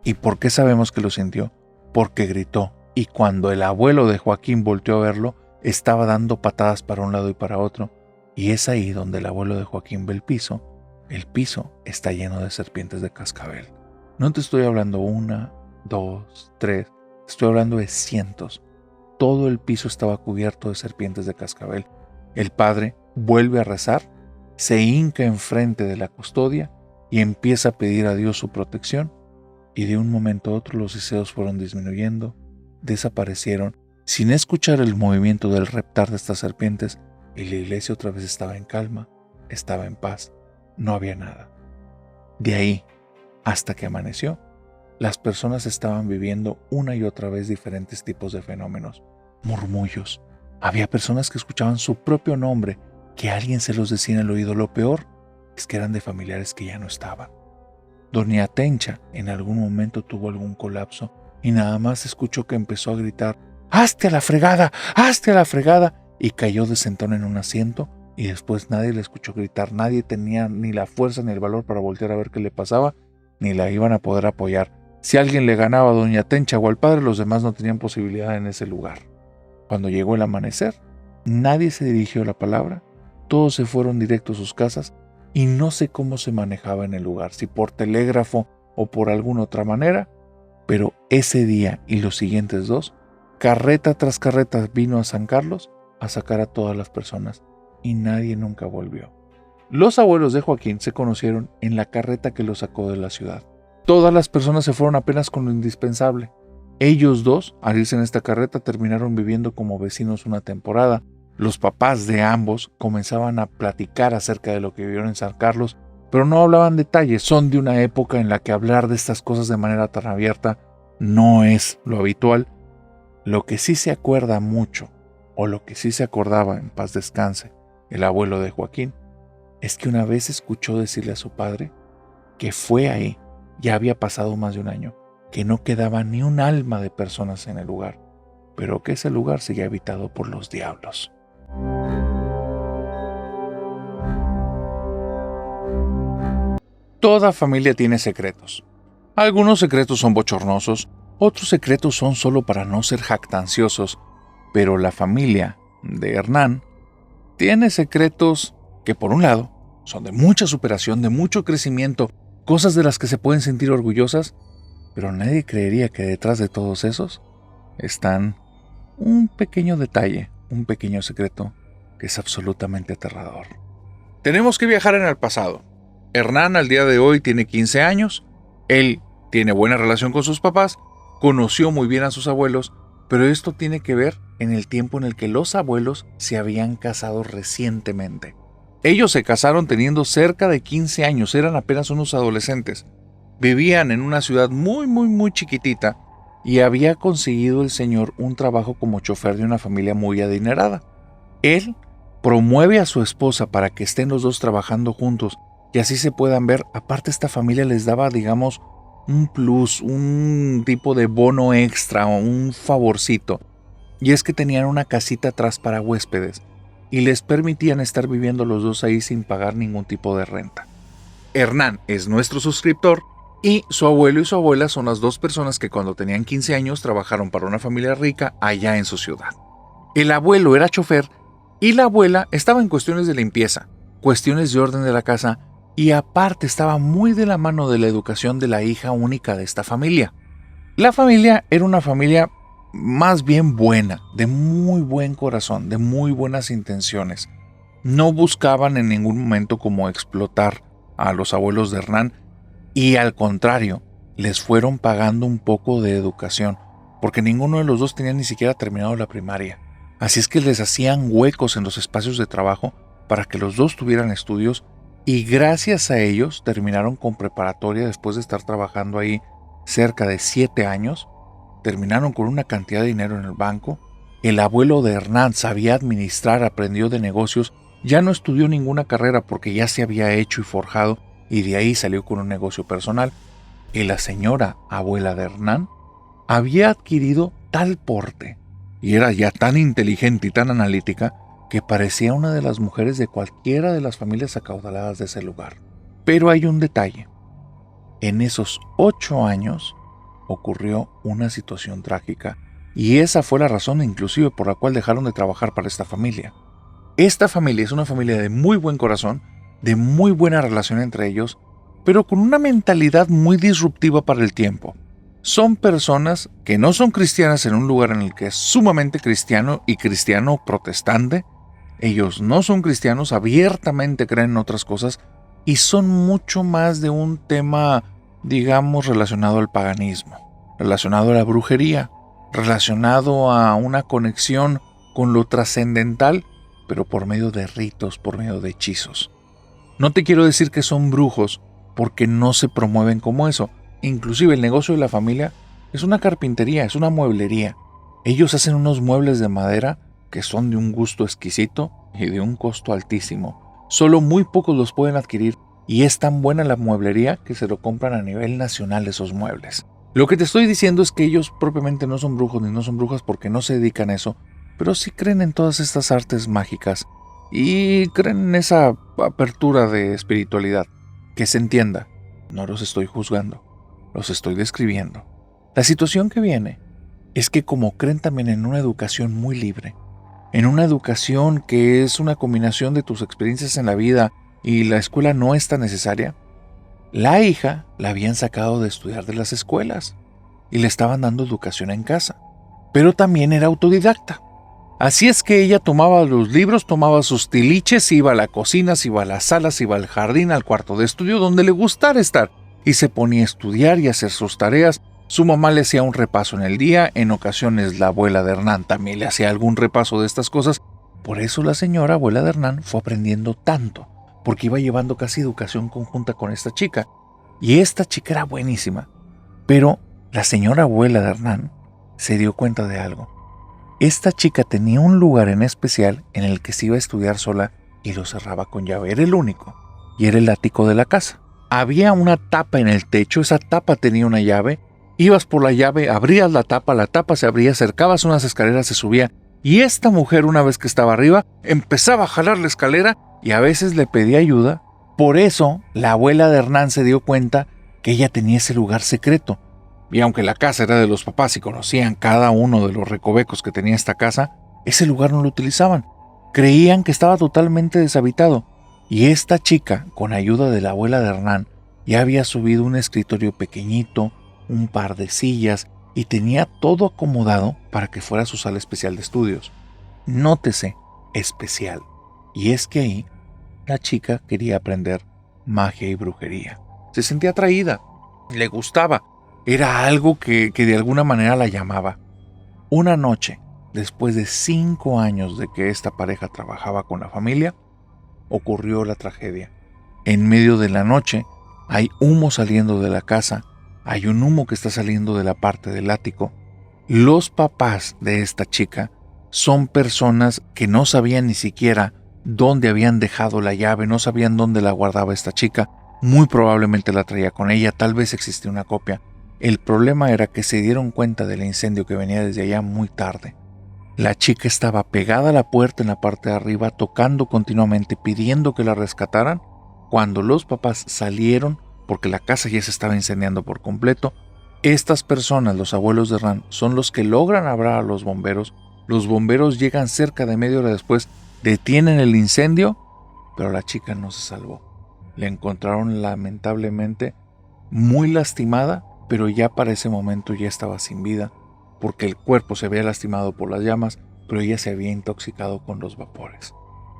¿Y por qué sabemos que lo sintió? Porque gritó, y cuando el abuelo de Joaquín volteó a verlo, estaba dando patadas para un lado y para otro, y es ahí donde el abuelo de Joaquín ve el piso. El piso está lleno de serpientes de cascabel. No te estoy hablando 1, 2, 3, estoy hablando de cientos. Todo el piso estaba cubierto de serpientes de cascabel. El padre vuelve a rezar, se hinca enfrente de la custodia y empieza a pedir a Dios su protección, y de un momento a otro los siseos fueron disminuyendo, desaparecieron, sin escuchar el movimiento del reptar de estas serpientes, y la iglesia otra vez estaba en calma, estaba en paz, no había nada. De ahí hasta que amaneció, las personas estaban viviendo una y otra vez diferentes tipos de fenómenos, murmullos. Había personas que escuchaban su propio nombre, que alguien se los decía en el oído. Lo peor es que eran de familiares que ya no estaban. Doña Tencha en algún momento tuvo algún colapso y nada más escuchó que empezó a gritar: «¡Hazte a la fregada! ¡Hazte a la fregada!», y cayó de sentón en un asiento, y después nadie le escuchó gritar. Nadie tenía ni la fuerza ni el valor para voltear a ver qué le pasaba, ni la iban a poder apoyar. Si alguien le ganaba a Doña Tencha o al padre, los demás no tenían posibilidad en ese lugar. Cuando llegó el amanecer, nadie se dirigió la palabra, todos se fueron directo a sus casas, y no sé cómo se manejaba en el lugar, si por telégrafo o por alguna otra manera, pero ese día y los siguientes 2, carreta tras carreta vino a San Carlos a sacar a todas las personas, y nadie nunca volvió. Los abuelos de Joaquín se conocieron en la carreta que los sacó de la ciudad. Todas las personas se fueron apenas con lo indispensable. Ellos 2, al irse en esta carreta, terminaron viviendo como vecinos una temporada. Los papás de ambos comenzaban a platicar acerca de lo que vivieron en San Carlos, pero no hablaban detalles. Son de una época en la que hablar de estas cosas de manera tan abierta no es lo habitual. Lo que sí se acuerda mucho, o lo que sí se acordaba, en paz descanse, el abuelo de Joaquín, es que una vez escuchó decirle a su padre que fue ahí. Ya había pasado más de un año, que no quedaba ni un alma de personas en el lugar, pero que ese lugar seguía habitado por los diablos. Toda familia tiene secretos. Algunos secretos son bochornosos, otros secretos son solo para no ser jactanciosos, pero la familia de Hernán tiene secretos que, por un lado, son de mucha superación, de mucho crecimiento, cosas de las que se pueden sentir orgullosas, pero nadie creería que detrás de todos esos están un pequeño detalle, un pequeño secreto que es absolutamente aterrador. Tenemos que viajar en el pasado. Hernán al día de hoy tiene 15 años, él tiene buena relación con sus papás, conoció muy bien a sus abuelos, pero esto tiene que ver en el tiempo en el que los abuelos se habían casado recientemente. Ellos se casaron teniendo cerca de 15 años, eran apenas unos adolescentes. Vivían en una ciudad muy chiquitita y había conseguido el señor un trabajo como chofer de una familia muy adinerada. Él promueve a su esposa para que estén los dos trabajando juntos y así se puedan ver. Aparte, esta familia les daba, digamos, un plus, un tipo de bono extra o un favorcito. Y es que tenían una casita atrás para huéspedes y les permitían estar viviendo los dos ahí sin pagar ningún tipo de renta. Hernán es nuestro suscriptor y su abuelo y su abuela son las dos personas que cuando tenían 15 años trabajaron para una familia rica allá en su ciudad. El abuelo era chofer y la abuela estaba en cuestiones de limpieza, cuestiones de orden de la casa y aparte estaba muy de la mano de la educación de la hija única de esta familia. La familia era una familia más bien buena, de muy buen corazón, de muy buenas intenciones. No buscaban en ningún momento como explotar a los abuelos de Hernán y al contrario, les fueron pagando un poco de educación, porque ninguno de los dos tenía ni siquiera terminado la primaria. Así es que les hacían huecos en los espacios de trabajo para que los dos tuvieran estudios y gracias a ellos terminaron con preparatoria después de estar trabajando ahí cerca de 7 años. Terminaron con una cantidad de dinero en el banco. El abuelo de Hernán sabía administrar, aprendió de negocios, ya no estudió ninguna carrera porque ya se había hecho y forjado y de ahí salió con un negocio personal. Y la señora abuela de Hernán había adquirido tal porte y era ya tan inteligente y tan analítica que parecía una de las mujeres de cualquiera de las familias acaudaladas de ese lugar. Pero hay un detalle. En esos 8 años ocurrió una situación trágica y esa fue la razón inclusive por la cual dejaron de trabajar para esta familia. Esta familia es una familia de muy buen corazón, de muy buena relación entre ellos, pero con una mentalidad muy disruptiva para el tiempo. Son personas que no son cristianas en un lugar en el que es sumamente cristiano y cristiano protestante. Ellos no son cristianos, abiertamente creen en otras cosas y son mucho más de un tema, digamos, relacionado al paganismo, relacionado a la brujería, relacionado a una conexión con lo trascendental, pero por medio de ritos, por medio de hechizos. No te quiero decir que son brujos, porque no se promueven como eso. Inclusive el negocio de la familia es una carpintería, es una mueblería. Ellos hacen unos muebles de madera que son de un gusto exquisito y de un costo altísimo. Solo muy pocos los pueden adquirir y es tan buena la mueblería que se lo compran a nivel nacional esos muebles. Lo que te estoy diciendo es que ellos propiamente no son brujos ni no son brujas porque no se dedican a eso, pero sí creen en todas estas artes mágicas y creen en esa apertura de espiritualidad. Que se entienda, no los estoy juzgando, los estoy describiendo. La situación que viene es que como creen también en una educación muy libre, en una educación que es una combinación de tus experiencias en la vida y la escuela no es tan necesaria, la hija la habían sacado de estudiar de las escuelas y le estaban dando educación en casa, pero también era autodidacta. Así es que ella tomaba los libros, tomaba sus tiliches, iba a la cocina, se iba a las salas, iba al jardín, al cuarto de estudio, donde le gustara estar, y se ponía a estudiar y a hacer sus tareas. Su mamá le hacía un repaso en el día, en ocasiones la abuela de Hernán también le hacía algún repaso de estas cosas. Por eso la señora abuela de Hernán fue aprendiendo tanto, porque iba llevando casi educación conjunta con esta chica. Y esta chica era buenísima. Pero la señora abuela de Hernán se dio cuenta de algo. Esta chica tenía un lugar en especial en el que se iba a estudiar sola y lo cerraba con llave. Era el único y era el ático de la casa. había una tapa en el techo, esa tapa tenía una llave, ibas por la llave, abrías la tapa se abría, acercabas unas escaleras, se subía, y esta mujer, una vez que estaba arriba, empezaba a jalar la escalera y a veces le pedía ayuda. Por eso, la abuela de Hernán se dio cuenta que ella tenía ese lugar secreto. Y aunque la casa era de los papás y conocían cada uno de los recovecos que tenía esta casa, ese lugar no lo utilizaban. Creían que estaba totalmente deshabitado. Y esta chica, con ayuda de la abuela de Hernán, ya había subido un escritorio pequeñito, un par de sillas, y tenía todo acomodado para que fuera su sala especial de estudios. Nótese, especial. Y es que ahí la chica quería aprender magia y brujería. Se sentía atraída, le gustaba, era algo que de alguna manera la llamaba. Una noche, después de 5 años de que esta pareja trabajaba con la familia, ocurrió la tragedia. En medio de la noche hay humo saliendo de la casa, hay un humo que está saliendo de la parte del ático. Los papás de esta chica son personas que no sabían ni siquiera dónde habían dejado la llave, no sabían dónde la guardaba esta chica. Muy probablemente la traía con ella, tal vez existía una copia. El problema era que se dieron cuenta del incendio que venía desde allá muy tarde. La chica estaba pegada a la puerta en la parte de arriba, tocando continuamente, pidiendo que la rescataran. Cuando los papás salieron, porque la casa ya se estaba incendiando por completo, estas personas, los abuelos de Hernán, son los que logran hablar a los bomberos. Los bomberos llegan cerca de media hora después, detienen el incendio, pero la chica no se salvó. La encontraron lamentablemente muy lastimada, pero ya para ese momento ya estaba sin vida, porque el cuerpo se había lastimado por las llamas, pero ella se había intoxicado con los vapores.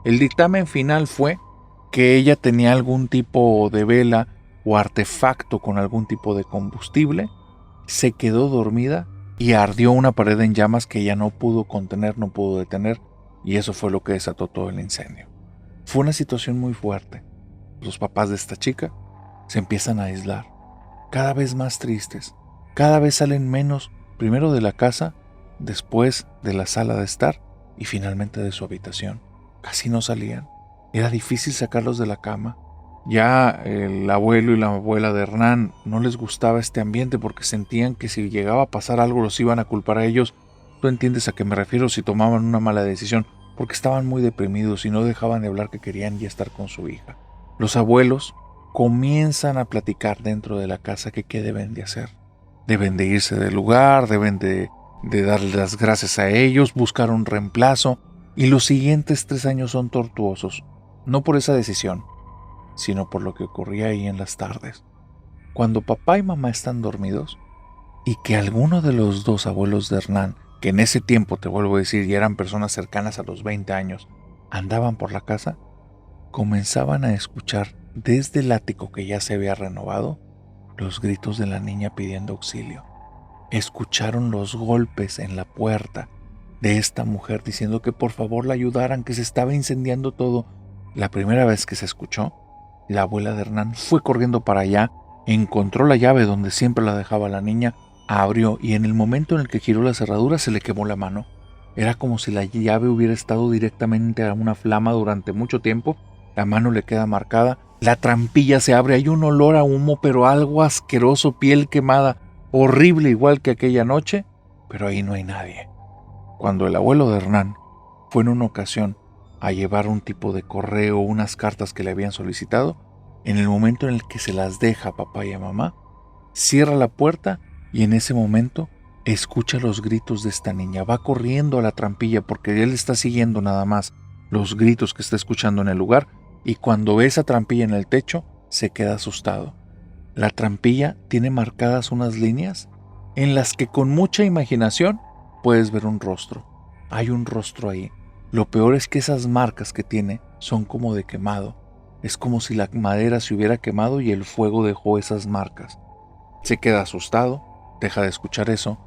El dictamen final fue que ella tenía algún tipo de vela o artefacto con algún tipo de combustible, se quedó dormida y ardió una pared en llamas que ella no pudo contener, no pudo detener, y eso fue lo que desató todo el incendio. Fue una situación muy fuerte. Los papás de esta chica se empiezan a aislar, cada vez más tristes, cada vez salen menos, primero de la casa, después de la sala de estar y finalmente de su habitación. Casi no salían, era difícil sacarlos de la cama. Ya el abuelo y la abuela de Hernán no les gustaba este ambiente porque sentían que si llegaba a pasar algo los iban a culpar a ellos. Tú entiendes a qué me refiero si tomaban una mala decisión, porque estaban muy deprimidos y no dejaban de hablar que querían ya estar con su hija. Los abuelos comienzan a platicar dentro de la casa que qué deben de hacer. Deben de irse del lugar, deben de darle las gracias a ellos, buscar un reemplazo, y los siguientes 3 años son tortuosos, no por esa decisión, sino por lo que ocurría ahí en las tardes. Cuando papá y mamá están dormidos, y que alguno de los dos abuelos de Hernán, que en ese tiempo, te vuelvo a decir, ya eran personas cercanas a los 20 años, andaban por la casa, comenzaban a escuchar desde el ático que ya se había renovado los gritos de la niña pidiendo auxilio. Escucharon los golpes en la puerta de esta mujer diciendo que por favor la ayudaran, que se estaba incendiando todo. La primera vez que se escuchó, la abuela de Hernán fue corriendo para allá, encontró la llave donde siempre la dejaba la niña, abrió y en el momento en el que giró la cerradura se le quemó la mano. Era como si la llave hubiera estado directamente a una flama durante mucho tiempo. La mano le queda marcada, la trampilla se abre, hay un olor a humo, pero algo asqueroso, piel quemada, horrible igual que aquella noche, pero ahí no hay nadie. Cuando el abuelo de Hernán fue en una ocasión a llevar un tipo de correo, unas cartas que le habían solicitado, en el momento en el que se las deja a papá y a mamá, cierra la puerta y en ese momento escucha los gritos de esta niña. Va corriendo a la trampilla porque él está siguiendo nada más los gritos que está escuchando en el lugar, y cuando ve esa trampilla en el techo se queda asustado. La trampilla tiene marcadas unas líneas en las que con mucha imaginación puedes ver un rostro. Hay un rostro ahí. Lo peor es que esas marcas que tiene son como de quemado. Es como si la madera se hubiera quemado y el fuego dejó esas marcas. Se queda asustado, deja de escuchar eso.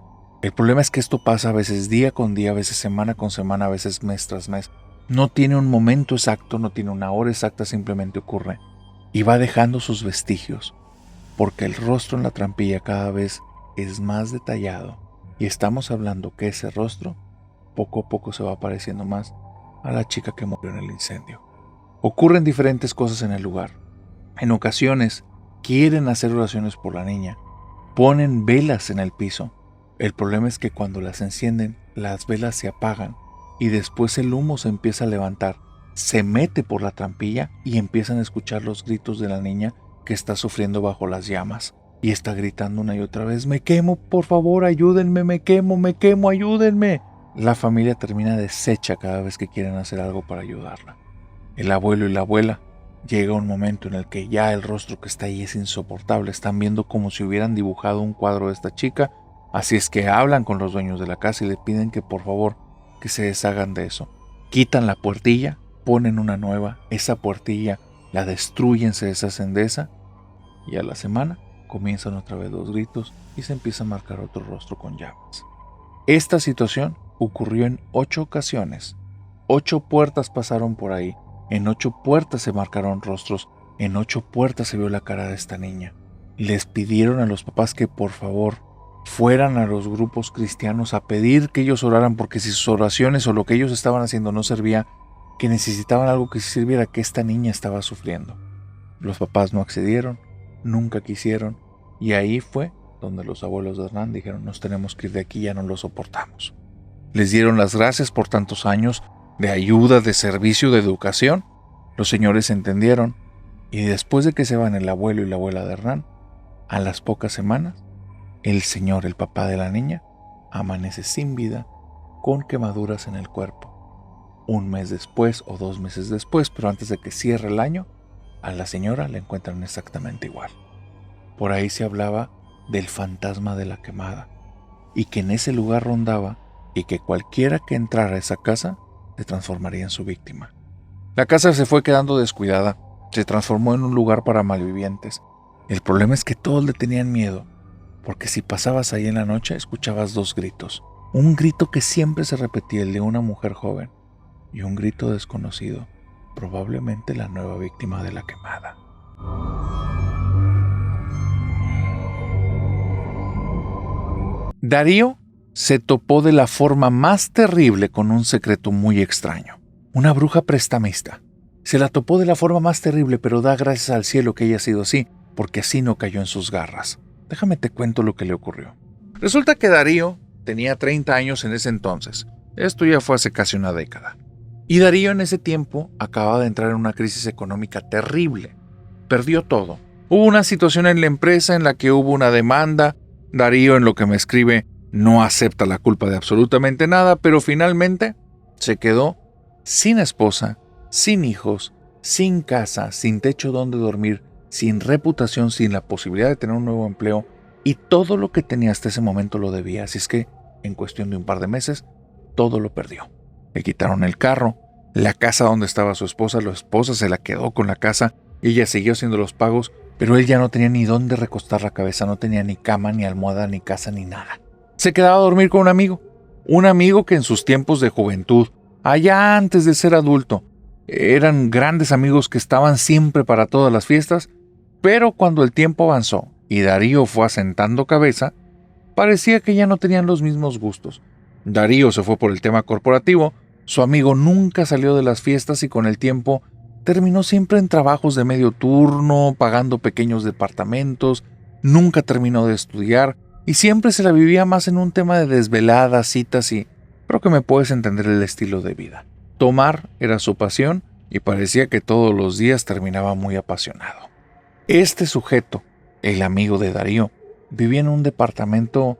El problema es que esto pasa a veces día con día, a veces semana con semana, a veces mes tras mes. No tiene un momento exacto, no tiene una hora exacta, simplemente ocurre. Y va dejando sus vestigios, porque el rostro en la trampilla cada vez es más detallado. Y estamos hablando que ese rostro poco a poco se va pareciendo más a la chica que murió en el incendio. Ocurren diferentes cosas en el lugar. En ocasiones, quieren hacer oraciones por la niña, ponen velas en el piso. El problema es que cuando las encienden, las velas se apagan y después el humo se empieza a levantar, se mete por la trampilla y empiezan a escuchar los gritos de la niña que está sufriendo bajo las llamas y está gritando una y otra vez: me quemo, por favor, ayúdenme, me quemo, ayúdenme. La familia termina deshecha cada vez que quieren hacer algo para ayudarla. El abuelo y la abuela, llega un momento en el que ya el rostro que está ahí es insoportable. Están viendo como si hubieran dibujado un cuadro de esta chica. Así es que hablan con los dueños de la casa y le piden que por favor que se deshagan de eso. Quitan la puertilla, ponen una nueva, esa puertilla la destruyen, se deshacen de esa y a la semana comienzan otra vez los gritos y se empieza a marcar otro rostro con llamas. Esta situación ocurrió en 8 ocasiones. 8 puertas pasaron por ahí. En 8 puertas se marcaron rostros. En 8 puertas se vio la cara de esta niña. Les pidieron a los papás que por favor fueran a los grupos cristianos a pedir que ellos oraran, porque si sus oraciones o lo que ellos estaban haciendo no servía, que necesitaban algo que sí sirviera, que esta niña estaba sufriendo. Los papás no accedieron, nunca quisieron, y ahí fue donde los abuelos de Hernán dijeron: nos tenemos que ir de aquí, ya no lo soportamos. Les dieron las gracias por tantos años de ayuda, de servicio, de educación. Los señores entendieron, y después de que se van el abuelo y la abuela de Hernán, a las pocas semanas, el señor, el papá de la niña, amanece sin vida, con quemaduras en el cuerpo. Un mes después o 2 meses después, pero antes de que cierre el año, a la señora la encuentran exactamente igual. Por ahí se hablaba del fantasma de la quemada, y que en ese lugar rondaba, y que cualquiera que entrara a esa casa se transformaría en su víctima. La casa se fue quedando descuidada, se transformó en un lugar para malvivientes. El problema es que todos le tenían miedo, porque si pasabas ahí en la noche escuchabas 2 gritos. Un grito que siempre se repetía, el de una mujer joven, y un grito desconocido, probablemente la nueva víctima de la quemada. Darío se topó de la forma más terrible con un secreto muy extraño. Una bruja prestamista. Se la topó de la forma más terrible, pero da gracias al cielo que haya sido así, porque así no cayó en sus garras. Déjame te cuento lo que le ocurrió. Resulta que Darío tenía 30 años en ese entonces. Esto ya fue hace casi una década. Y Darío en ese tiempo acababa de entrar en una crisis económica terrible. Perdió todo. Hubo una situación en la empresa en la que hubo una demanda. Darío, en lo que me escribe, no acepta la culpa de absolutamente nada, pero finalmente se quedó sin esposa, sin hijos, sin casa, sin techo donde dormir, sin reputación, sin la posibilidad de tener un nuevo empleo, y todo lo que tenía hasta ese momento lo debía. Así es que, en cuestión de un par de meses, todo lo perdió. Le quitaron el carro, la casa donde estaba su esposa, la esposa se la quedó con la casa, ella siguió haciendo los pagos, pero él ya no tenía ni dónde recostar la cabeza, no tenía ni cama, ni almohada, ni casa, ni nada. Se quedaba a dormir con un amigo que en sus tiempos de juventud, allá antes de ser adulto, eran grandes amigos que estaban siempre para todas las fiestas, pero cuando el tiempo avanzó y Darío fue asentando cabeza, parecía que ya no tenían los mismos gustos. Darío se fue por el tema corporativo, su amigo nunca salió de las fiestas y con el tiempo terminó siempre en trabajos de medio turno, pagando pequeños departamentos, nunca terminó de estudiar y siempre se la vivía más en un tema de desveladas, citas y creo que me puedes entender el estilo de vida. Tomar era su pasión y parecía que todos los días terminaba muy apasionado. Este sujeto, el amigo de Darío, vivía en un departamento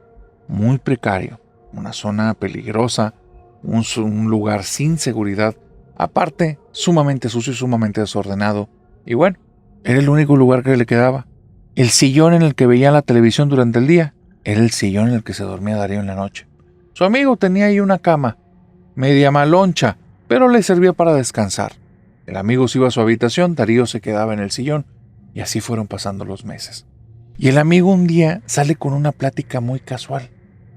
muy precario, una zona peligrosa, un lugar sin seguridad, aparte sumamente sucio y sumamente desordenado, y bueno, era el único lugar que le quedaba. El sillón en el que veía la televisión durante el día era el sillón en el que se dormía Darío en la noche. Su amigo tenía ahí una cama, media maloncha, pero le servía para descansar. El amigo se iba a su habitación, Darío se quedaba en el sillón, y así fueron pasando los meses. Y el amigo un día sale con una plática muy casual,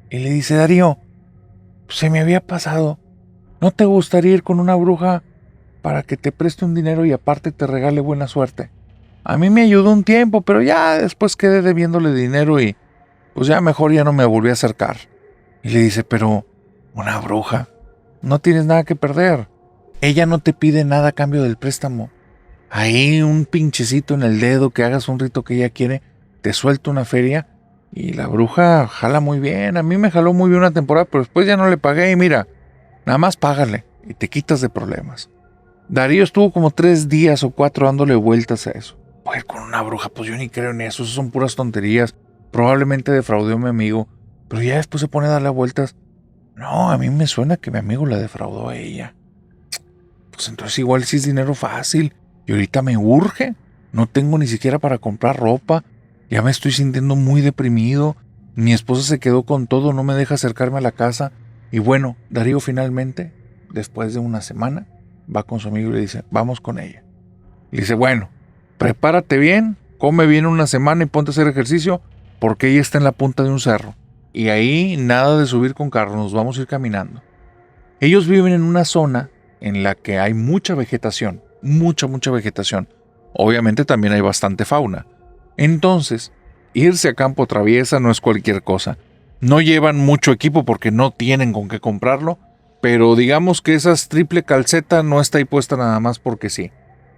y le dice: Darío, se me había pasado, ¿no te gustaría ir con una bruja para que te preste un dinero y aparte te regale buena suerte? A mí me ayudó un tiempo, pero ya después quedé debiéndole dinero y pues ya mejor ya no me volví a acercar. Y le dice: pero, ¿una bruja? No tienes nada que perder. Ella no te pide nada a cambio del préstamo. ahí un pinchecito en el dedo, que hagas un rito que ella quiere, te suelta una feria y la bruja jala muy bien. A mí me jaló muy bien una temporada, pero después ya no le pagué y mira, nada más págale y te quitas de problemas. Darío estuvo como 3 días o 4 dándole vueltas a eso. Pues con una bruja, pues yo ni creo en eso son puras tonterías. Probablemente defraudó a mi amigo, pero ya después se pone a darle vueltas. No, a mí me suena que mi amigo la defraudó a ella. Pues entonces igual sí es dinero fácil. Y ahorita me urge. No tengo ni siquiera para comprar ropa. Ya me estoy sintiendo muy deprimido. Mi esposa se quedó con todo, no me deja acercarme a la casa. Y bueno, Darío finalmente, después de una semana, va con su amigo y le dice, vamos con ella. Le dice, bueno, prepárate bien, come bien una semana y ponte a hacer ejercicio, porque ella está en la punta de un cerro. Y ahí nada de subir con carro, nos vamos a ir caminando. Ellos viven en una zona en la que hay mucha vegetación, mucha vegetación. Obviamente también hay bastante fauna. Entonces, irse a campo traviesa no es cualquier cosa. No llevan mucho equipo porque no tienen con qué comprarlo, pero digamos que esa triple calceta no está ahí puesta nada más porque sí.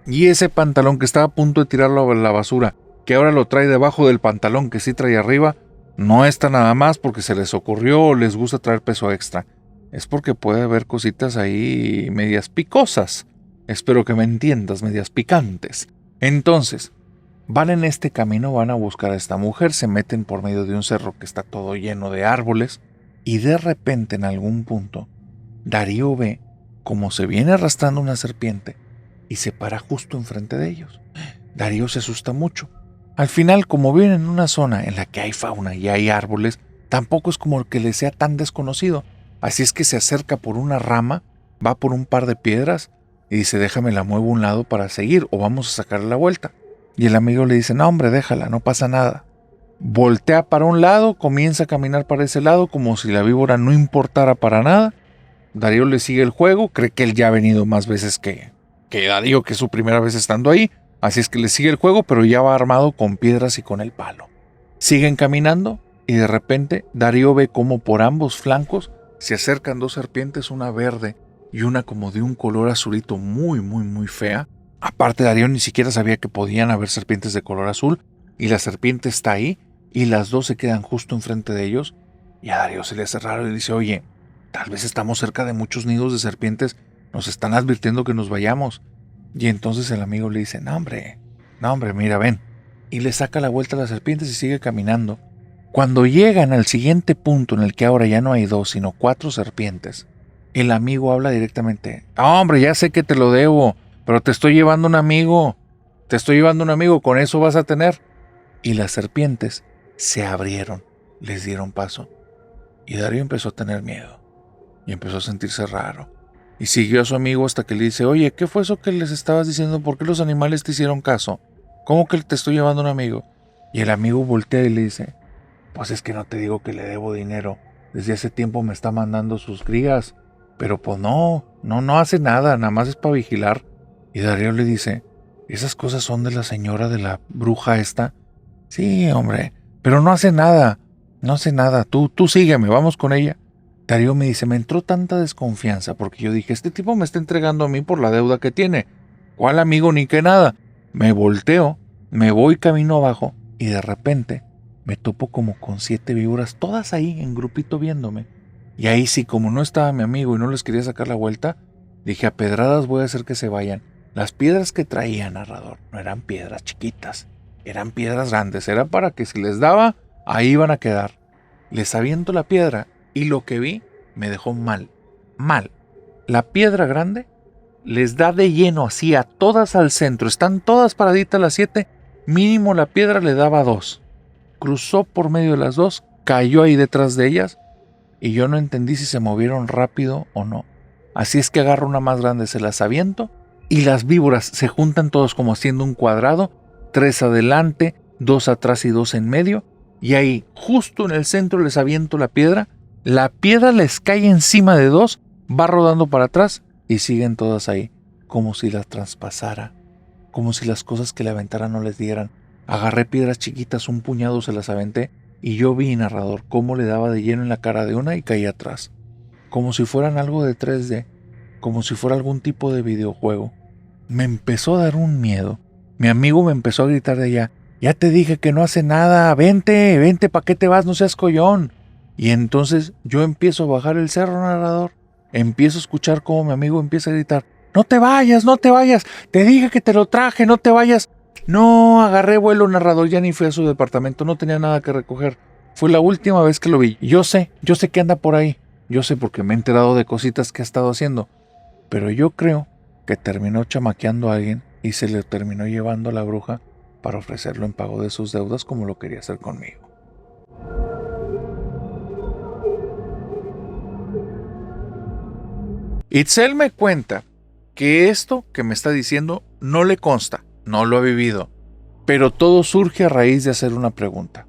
Y ese pantalón que estaba a punto de tirarlo a la basura, que ahora lo trae debajo del pantalón que sí trae arriba, no está nada más porque se les ocurrió o les gusta traer peso extra. Es porque puede haber cositas ahí medias picosas. Espero que me entiendas, medias picantes. Entonces, van en este camino, van a buscar a esta mujer, se meten por medio de un cerro que está todo lleno de árboles, y de repente en algún punto, Darío ve como se viene arrastrando una serpiente y se para justo enfrente de ellos. Darío se asusta mucho. Al final, como viven en una zona en la que hay fauna y hay árboles, tampoco es como que le sea tan desconocido. Así es que se acerca por una rama, va por un par de piedras y dice, déjame la muevo a un lado para seguir o vamos a sacarle la vuelta. Y el amigo le dice, no hombre, déjala, no pasa nada. Voltea para un lado, comienza a caminar para ese lado como si la víbora no importara para nada. Darío le sigue el juego, cree que él ya ha venido más veces que Darío, que es su primera vez estando ahí. Así es que le sigue el juego, pero ya va armado con piedras y con el palo. Siguen caminando y de repente Darío ve como por ambos flancos se acercan 2 serpientes, una verde y una como de un color azulito muy fea. Aparte, Darío ni siquiera sabía que podían haber serpientes de color azul, y la serpiente está ahí y las 2 se quedan justo enfrente de ellos. Y a Darío se le hace raro y dice, oye, tal vez estamos cerca de muchos nidos de serpientes, nos están advirtiendo que nos vayamos. Y entonces el amigo le dice, no hombre, mira, ven. Y le saca la vuelta a las serpientes y sigue caminando. Cuando llegan al siguiente punto en el que ahora ya no hay 2, sino 4 serpientes, el amigo habla directamente, hombre, ya sé que te lo debo, pero te estoy llevando un amigo, con eso vas a tener. Y las serpientes se abrieron, les dieron paso. Y Darío empezó a tener miedo y empezó a sentirse raro. Y siguió a su amigo hasta que le dice, oye, ¿qué fue eso que les estabas diciendo? ¿Por qué los animales te hicieron caso? ¿Cómo que te estoy llevando un amigo? Y el amigo voltea y le dice, pues es que no te digo que le debo dinero. Desde hace tiempo me está mandando sus crías. Pero pues no hace nada, nada más es para vigilar. Y Darío le dice, ¿esas cosas son de la señora de la bruja esta? Sí, hombre, pero no hace nada, tú sígueme, vamos con ella. Darío me dice, me entró tanta desconfianza porque yo dije, este tipo me está entregando a mí por la deuda que tiene. ¿Cuál amigo ni qué nada? Me volteo, me voy camino abajo y de repente me topo como con 7 víboras, todas ahí en grupito viéndome. Y ahí sí, como no estaba mi amigo y no les quería sacar la vuelta, dije, a pedradas voy a hacer que se vayan. Las piedras que traía, narrador, no eran piedras chiquitas, eran piedras grandes, era para que si les daba, ahí iban a quedar. Les aviento la piedra y lo que vi me dejó mal. La piedra grande les da de lleno así a todas al centro, están todas paraditas las 7, mínimo la piedra le daba 2. Cruzó por medio de las 2, cayó ahí detrás de ellas y yo no entendí si se movieron rápido o no. Así es que agarro una más grande, se las aviento y las víboras se juntan todos como haciendo un cuadrado, 3 adelante, 2 atrás y 2 en medio, y ahí justo en el centro les aviento la piedra les cae encima de 2, va rodando para atrás y siguen todas ahí, como si las traspasara, como si las cosas que le aventara no les dieran. Agarré piedras chiquitas, un puñado se las aventé y yo vi, narrador, cómo le daba de lleno en la cara de una y caía atrás, como si fueran algo de 3D, como si fuera algún tipo de videojuego. me empezó a dar un miedo. Mi amigo me empezó a gritar de allá: ya te dije que no hace nada, vente, ¿para qué te vas? No seas collón. Y entonces yo empiezo a bajar el cerro, narrador. Empiezo a escuchar cómo mi amigo empieza a gritar: no te vayas, te dije que te lo traje, no te vayas. No, agarré vuelo, narrador, ya ni fui a su departamento, no tenía nada que recoger. Fue la última vez que lo vi. Yo sé que anda por ahí. Yo sé porque me he enterado de cositas que ha estado haciendo. Pero yo creo que terminó chamaqueando a alguien y se le terminó llevando a la bruja para ofrecerlo en pago de sus deudas como lo quería hacer conmigo. Itzel me cuenta que esto que me está diciendo no le consta, no lo ha vivido, pero todo surge a raíz de hacer una pregunta.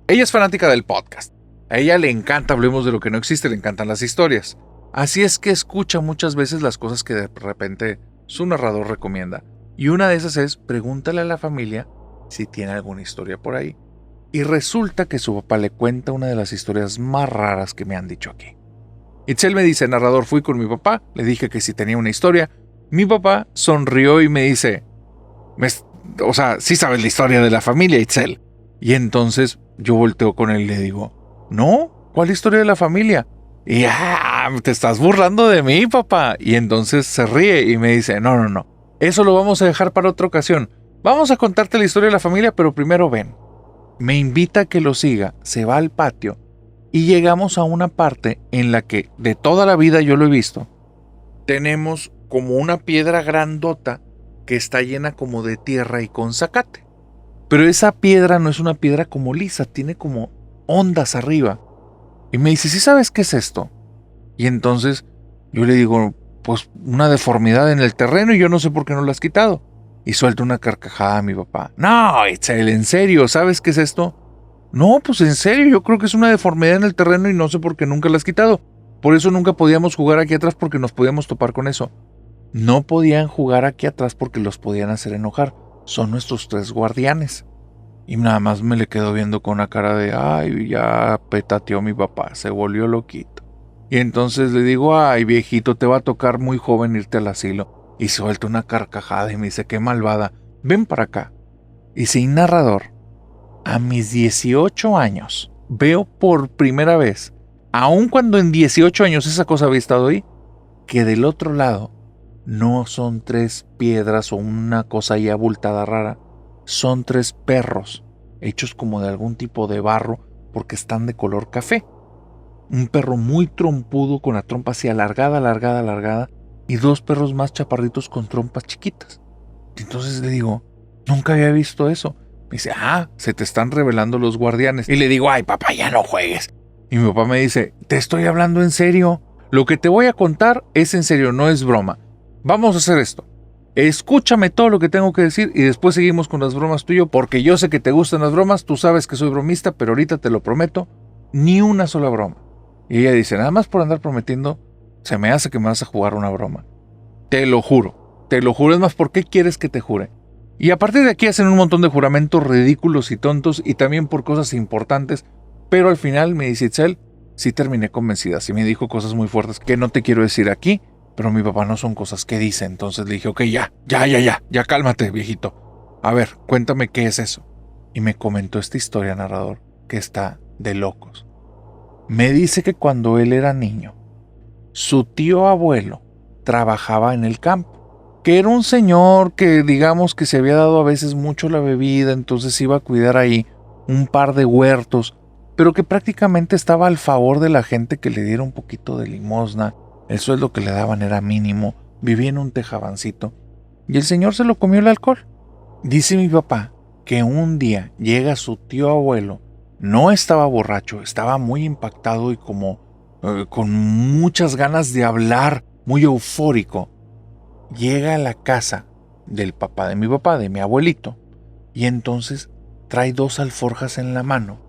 Ella es fanática del podcast. A ella le encanta Hablemos de lo que no existe, le encantan las historias. Así es que escucha muchas veces las cosas que de repente su narrador recomienda. Y una de esas es: pregúntale a la familia si tiene alguna historia por ahí. Y resulta que su papá le cuenta una de las historias más raras que me han dicho aquí. Itzel me dice: narrador, fui con mi papá, le dije que si tenía una historia. Mi papá sonrió y me dice: sí sabes la historia de la familia, Itzel. Y entonces yo volteo con él y le digo: no, ¿cuál historia de la familia? Y te estás burlando de mí, papá. Y entonces se ríe y me dice: no, eso lo vamos a dejar para otra ocasión. Vamos a contarte la historia de la familia, pero primero ven. Me invita a que lo siga, se va al patio y llegamos a una parte en la que de toda la vida yo lo he visto. Tenemos como una piedra grandota que está llena como de tierra y con zacate. Pero esa piedra no es una piedra como lisa, tiene como ondas arriba. Y me dice: ¿sí sabes qué es esto? Y entonces yo le digo: pues una deformidad en el terreno y yo no sé por qué no la has quitado. Y suelta una carcajada a mi papá: no, Itzel, en serio, ¿sabes qué es esto? No, pues en serio, yo creo que es una deformidad en el terreno y no sé por qué nunca la has quitado. Por eso nunca podíamos jugar aquí atrás, porque nos podíamos topar con eso. No podían jugar aquí atrás porque los podían hacer enojar. Son nuestros 3 guardianes. Y nada más me le quedo viendo con una cara de: ay, ya petateó mi papá, se volvió loquito. Y entonces le digo: ay, viejito, te va a tocar muy joven irte al asilo. Y suelta una carcajada y me dice: qué malvada, ven para acá. Y sin narrador, a mis 18 años, veo por primera vez, aun cuando en 18 años esa cosa había estado ahí, que del otro lado no son 3 piedras o una cosa ahí abultada rara, son 3 perros hechos como de algún tipo de barro porque están de color café. Un perro muy trompudo con la trompa así alargada y 2 perros más chaparritos con trompas chiquitas. Y entonces le digo: nunca había visto eso. Me dice: se te están revelando los guardianes. Y le digo: ay, papá, ya no juegues. Y mi papá me dice: te estoy hablando en serio. Lo que te voy a contar es en serio, no es broma. Vamos a hacer esto. Escúchame todo lo que tengo que decir y después seguimos con las bromas tuyas, porque yo sé que te gustan las bromas, tú sabes que soy bromista, pero ahorita te lo prometo, ni una sola broma. Y ella dice: nada más por andar prometiendo, se me hace que me vas a jugar una broma. Te lo juro, es más, ¿por qué quieres que te jure? Y a partir de aquí hacen un montón de juramentos ridículos y tontos y también por cosas importantes, pero al final me dice Itzel: sí terminé convencida, sí me dijo cosas muy fuertes que no te quiero decir aquí, pero mi papá no son cosas que dice. Entonces le dije: ok, ya cálmate, viejito. A ver, cuéntame qué es eso. Y me comentó esta historia, narrador, que está de locos. Me dice que cuando él era niño, su tío abuelo trabajaba en el campo, que era un señor que digamos que se había dado a veces mucho la bebida, entonces iba a cuidar ahí un par de huertos, pero que prácticamente estaba al favor de la gente que le diera un poquito de limosna. El sueldo que le daban era mínimo, vivía en un tejabancito, y el señor se lo comió el alcohol. Dice mi papá que un día llega su tío abuelo, no estaba borracho, estaba muy impactado y como con muchas ganas de hablar, muy eufórico. Llega a la casa del papá de mi papá, de mi abuelito, y entonces trae 2 alforjas en la mano.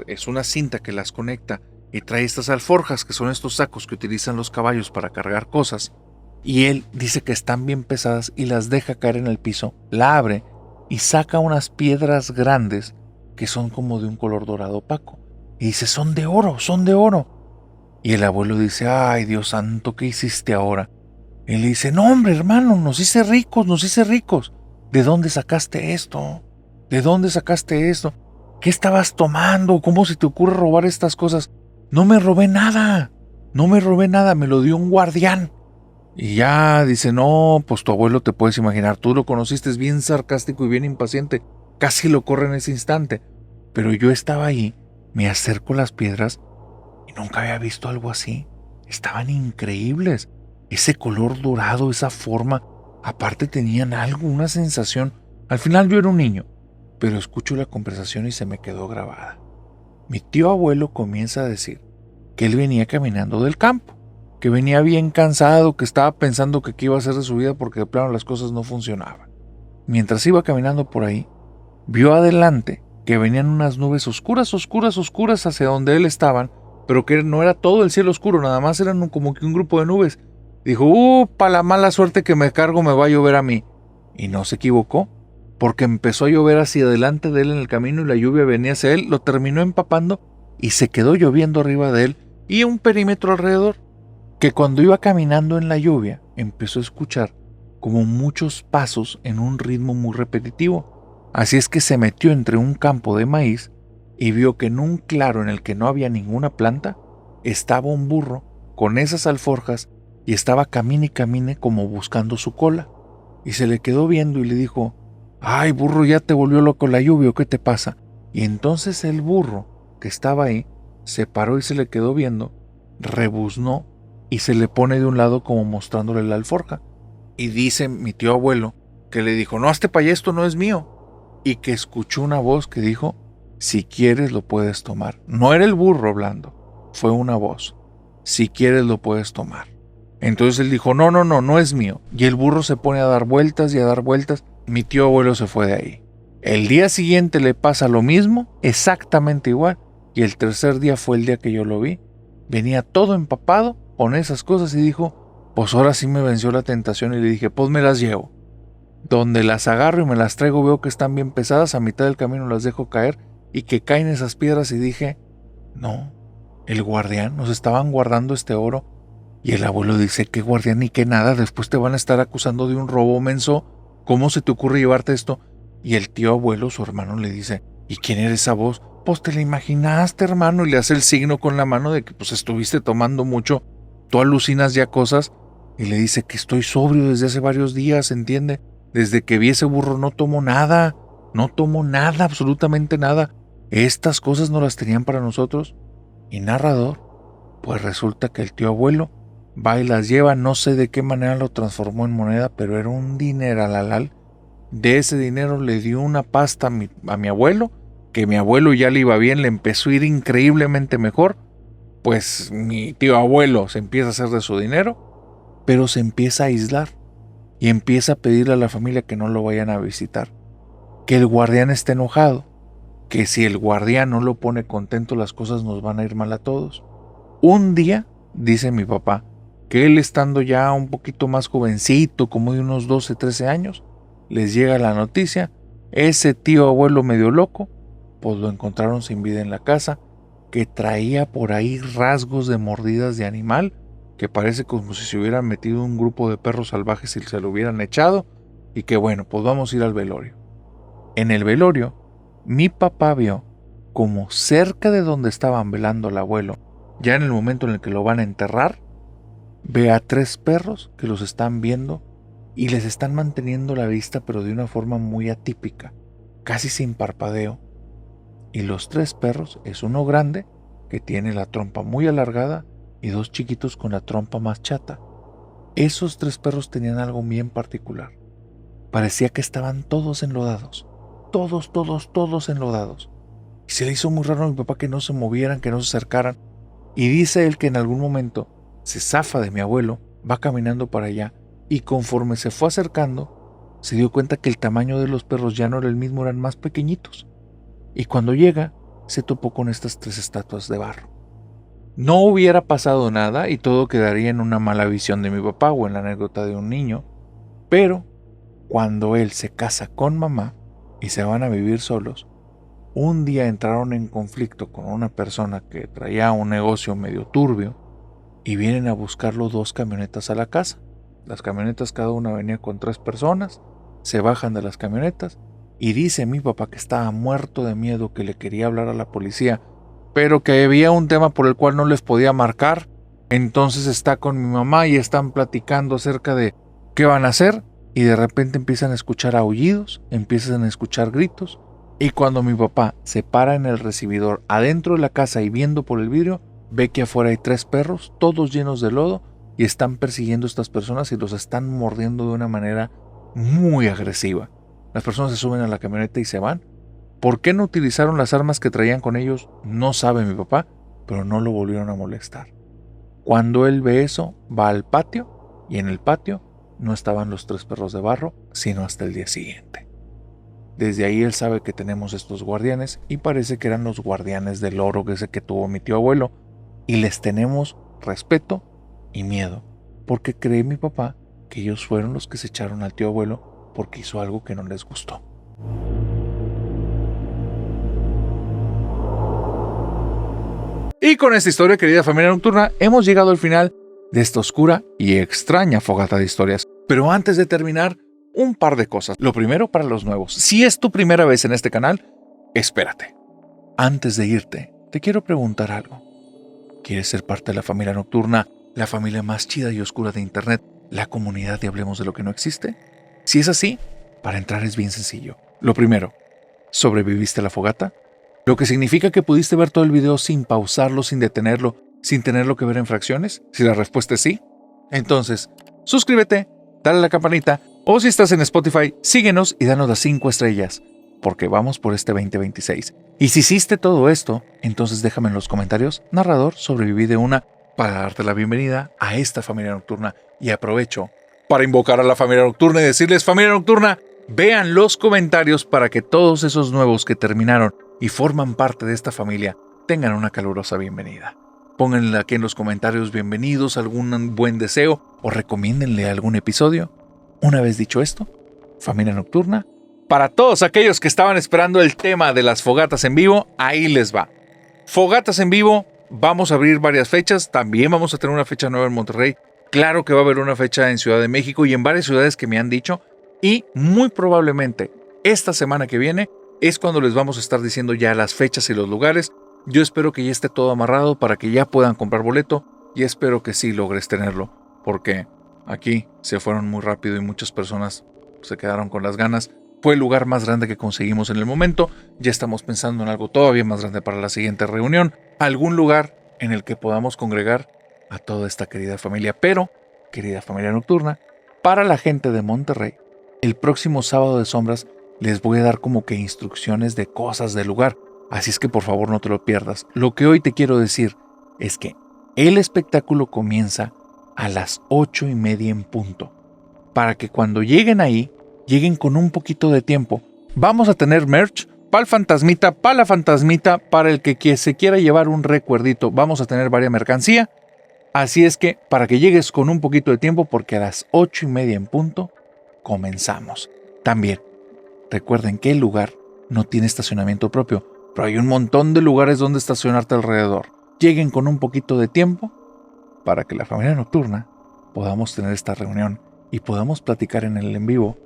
Es una cinta que las conecta y trae estas alforjas, que son estos sacos que utilizan los caballos para cargar cosas. Y él dice que están bien pesadas y las deja caer en el piso, la abre y saca unas piedras grandes que son como de un color dorado opaco. Y dice: son de oro, son de oro. Y el abuelo dice: ay, Dios santo, ¿qué hiciste ahora? Y le dice, no hombre hermano, nos hice ricos, nos hice ricos. ¿De dónde sacaste esto? ¿De dónde sacaste esto? ¿Qué estabas tomando? ¿Cómo se te ocurre robar estas cosas? No me robé nada, no me robé nada, me lo dio un guardián. Y ya dice, no, pues tu abuelo te puedes imaginar, tú lo conociste, es bien sarcástico y bien impaciente, casi lo corre en ese instante. Pero yo estaba ahí, me acerco a las piedras y nunca había visto algo así. Estaban increíbles. Ese color dorado, esa forma, aparte tenían algo, una sensación. Al final yo era un niño, pero escucho la conversación y se me quedó grabada. Mi tío abuelo comienza a decir que él venía caminando del campo, que venía bien cansado, que estaba pensando que qué iba a hacer de su vida porque de plano las cosas no funcionaban. Mientras iba caminando por ahí, vio adelante que venían unas nubes oscuras, oscuras, oscuras hacia donde él estaban, pero que no era todo el cielo oscuro, nada más eran como que un grupo de nubes. Dijo, para la mala suerte que me cargo me va a llover a mí. Y no se equivocó, porque empezó a llover hacia adelante de él en el camino y la lluvia venía hacia él, lo terminó empapando y se quedó lloviendo arriba de él y un perímetro alrededor, que cuando iba caminando en la lluvia empezó a escuchar como muchos pasos en un ritmo muy repetitivo. Así es que se metió entre un campo de maíz y vio que en un claro en el que no había ninguna planta estaba un burro con esas alforjas y estaba camine y camine como buscando su cola. Y se le quedó viendo y le dijo, ay burro, ya te volvió loco la lluvia, ¿o qué te pasa? Y entonces el burro que estaba ahí se paró y se le quedó viendo, rebuznó y se le pone de un lado como mostrándole la alforja. Y dice mi tío abuelo que le dijo, no, hazte para allá, esto no es mío. Y que escuchó una voz que dijo, si quieres lo puedes tomar. No era el burro hablando, fue una voz, si quieres lo puedes tomar. Entonces él dijo, no, no, no, no es mío. Y el burro se pone a dar vueltas y a dar vueltas. Mi tío abuelo se fue de ahí. El día siguiente le pasa lo mismo, exactamente igual. Y el tercer día fue el día que yo lo vi. Venía todo empapado con esas cosas y dijo, pues ahora sí me venció la tentación. Y le dije, pues me las llevo. Donde las agarro y me las traigo veo que están bien pesadas, a mitad del camino las dejo caer y que caen esas piedras y dije, no, el guardián, nos estaban guardando este oro. Y el abuelo dice, ¿qué guardián ni qué nada? Después te van a estar acusando de un robo, menso. ¿Cómo se te ocurre llevarte esto? Y el tío abuelo, su hermano, le dice, ¿y quién era esa voz? Pues te la imaginaste, hermano, y le hace el signo con la mano de que pues estuviste tomando mucho, tú alucinas ya cosas, y le dice que estoy sobrio desde hace varios días, ¿entiende? Desde que vi ese burro no tomo nada, absolutamente nada. Estas cosas no las tenían para nosotros. Y narrador, pues resulta que el tío abuelo va y las lleva, no sé de qué manera lo transformó en moneda, pero era un dineral. De ese dinero le dio una pasta a mi abuelo, que mi abuelo ya le iba bien, le empezó a ir increíblemente mejor, pues mi tío abuelo se empieza a hacer de su dinero, pero se empieza a aislar y empieza a pedirle a la familia que no lo vayan a visitar, que el guardián esté enojado, que si el guardián no lo pone contento las cosas nos van a ir mal a todos. Un día, dice mi papá, que él estando ya un poquito más jovencito, como de unos 12, 13 años, les llega la noticia, ese tío abuelo medio loco, pues lo encontraron sin vida en la casa, que traía por ahí rasgos de mordidas de animal, que parece como si se hubieran metido un grupo de perros salvajes y se lo hubieran echado, y que bueno, pues vamos a ir al velorio. En el velorio, mi papá vio como cerca de donde estaban velando al abuelo, ya en el momento en el que lo van a enterrar, ve a 3 perros que los están viendo y les están manteniendo la vista, pero de una forma muy atípica, casi sin parpadeo. Y los 3 perros es uno grande, que tiene la trompa muy alargada, y 2 chiquitos con la trompa más chata. Esos 3 perros tenían algo bien particular. Parecía que estaban todos enlodados. Todos enlodados. Y se le hizo muy raro a mi papá que no se movieran, que no se acercaran. Y dice él que en algún momento se zafa de mi abuelo, va caminando para allá, y conforme se fue acercando, se dio cuenta que el tamaño de los perros ya no era el mismo, eran más pequeñitos. Y cuando llega, se topó con estas 3 estatuas de barro. No hubiera pasado nada y todo quedaría en una mala visión de mi papá o en la anécdota de un niño, pero cuando él se casa con mamá y se van a vivir solos, un día entraron en conflicto con una persona que traía un negocio medio turbio y vienen a buscarlo 2 camionetas a la casa. Las camionetas cada una venía con 3 personas, se bajan de las camionetas y dice mi papá que estaba muerto de miedo, que le quería hablar a la policía, pero que había un tema por el cual no les podía marcar. Entonces está con mi mamá y están platicando acerca de qué van a hacer y de repente empiezan a escuchar aullidos, empiezan a escuchar gritos y cuando mi papá se para en el recibidor adentro de la casa y viendo por el vidrio, ve que afuera hay 3 perros, todos llenos de lodo y están persiguiendo a estas personas y los están mordiendo de una manera muy agresiva. Las personas se suben a la camioneta y se van. ¿Por qué no utilizaron las armas que traían con ellos? No sabe mi papá, pero no lo volvieron a molestar. Cuando él ve eso, va al patio y en el patio no estaban los 3 perros de barro, sino hasta el día siguiente. Desde ahí él sabe que tenemos estos guardianes y parece que eran los guardianes del oro que tuvo mi tío abuelo y les tenemos respeto y miedo, porque cree mi papá que ellos fueron los que se echaron al tío abuelo porque hizo algo que no les gustó. Y con esta historia, querida familia nocturna, hemos llegado al final de esta oscura y extraña fogata de historias. Pero antes de terminar, un par de cosas. Lo primero para los nuevos. Si es tu primera vez en este canal, espérate. Antes de irte, te quiero preguntar algo. ¿Quieres ser parte de la familia nocturna, la familia más chida y oscura de internet, la comunidad de Hablemos de lo que no existe? Si es así, para entrar es bien sencillo. Lo primero, ¿sobreviviste a la fogata? Lo que significa que pudiste ver todo el video sin pausarlo, sin detenerlo, sin tenerlo que ver en fracciones. Si la respuesta es sí, entonces suscríbete, dale a la campanita o si estás en Spotify, síguenos y danos las 5 estrellas, porque vamos por este 2026. Y si hiciste todo esto, entonces déjame en los comentarios, narrador, sobreviví de una, para darte la bienvenida a esta familia nocturna. Y aprovecho para invocar a la familia nocturna y decirles, familia nocturna, vean los comentarios para que todos esos nuevos que terminaron y forman parte de esta familia tengan una calurosa bienvenida. Pónganle aquí en los comentarios bienvenidos, algún buen deseo o recomiéndenle algún episodio. Una vez dicho esto, familia nocturna, para todos aquellos que estaban esperando el tema de las fogatas en vivo, ahí les va. Fogatas en vivo, vamos a abrir varias fechas, también vamos a tener una fecha nueva en Monterrey. Claro que va a haber una fecha en Ciudad de México y en varias ciudades que me han dicho. Y muy probablemente esta semana que viene es cuando les vamos a estar diciendo ya las fechas y los lugares. Yo espero que ya esté todo amarrado para que ya puedan comprar boleto y espero que sí logres tenerlo, porque aquí se fueron muy rápido y muchas personas se quedaron con las ganas. Fue el lugar más grande que conseguimos en el momento. Ya estamos pensando en algo todavía más grande para la siguiente reunión. Algún lugar en el que podamos congregar a toda esta querida familia. Pero, querida familia nocturna, para la gente de Monterrey, el próximo sábado de sombras les voy a dar como que instrucciones de cosas del lugar. Así es que por favor no te lo pierdas. Lo que hoy te quiero decir es que el espectáculo comienza a las 8:30 en punto. Para que cuando lleguen ahí, lleguen con un poquito de tiempo. Vamos a tener merch para el fantasmita, para la fantasmita, para el que se quiera llevar un recuerdito. Vamos a tener varias mercancía. Así es que para que llegues con un poquito de tiempo, porque a las 8:30 en punto comenzamos. También recuerden que el lugar no tiene estacionamiento propio, pero hay un montón de lugares donde estacionarte alrededor. Lleguen con un poquito de tiempo para que la familia nocturna podamos tener esta reunión y podamos platicar en el en vivo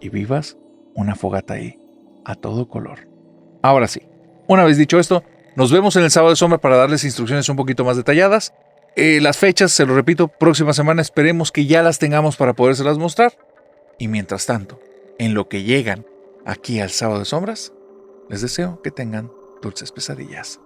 y vivas una fogata ahí, a todo color. Ahora sí, una vez dicho esto, nos vemos en el sábado de sombra para darles instrucciones un poquito más detalladas. Las fechas, se lo repito, próxima semana esperemos que ya las tengamos para podérselas mostrar. Y mientras tanto, en lo que llegan aquí al sábado de sombras, les deseo que tengan dulces pesadillas.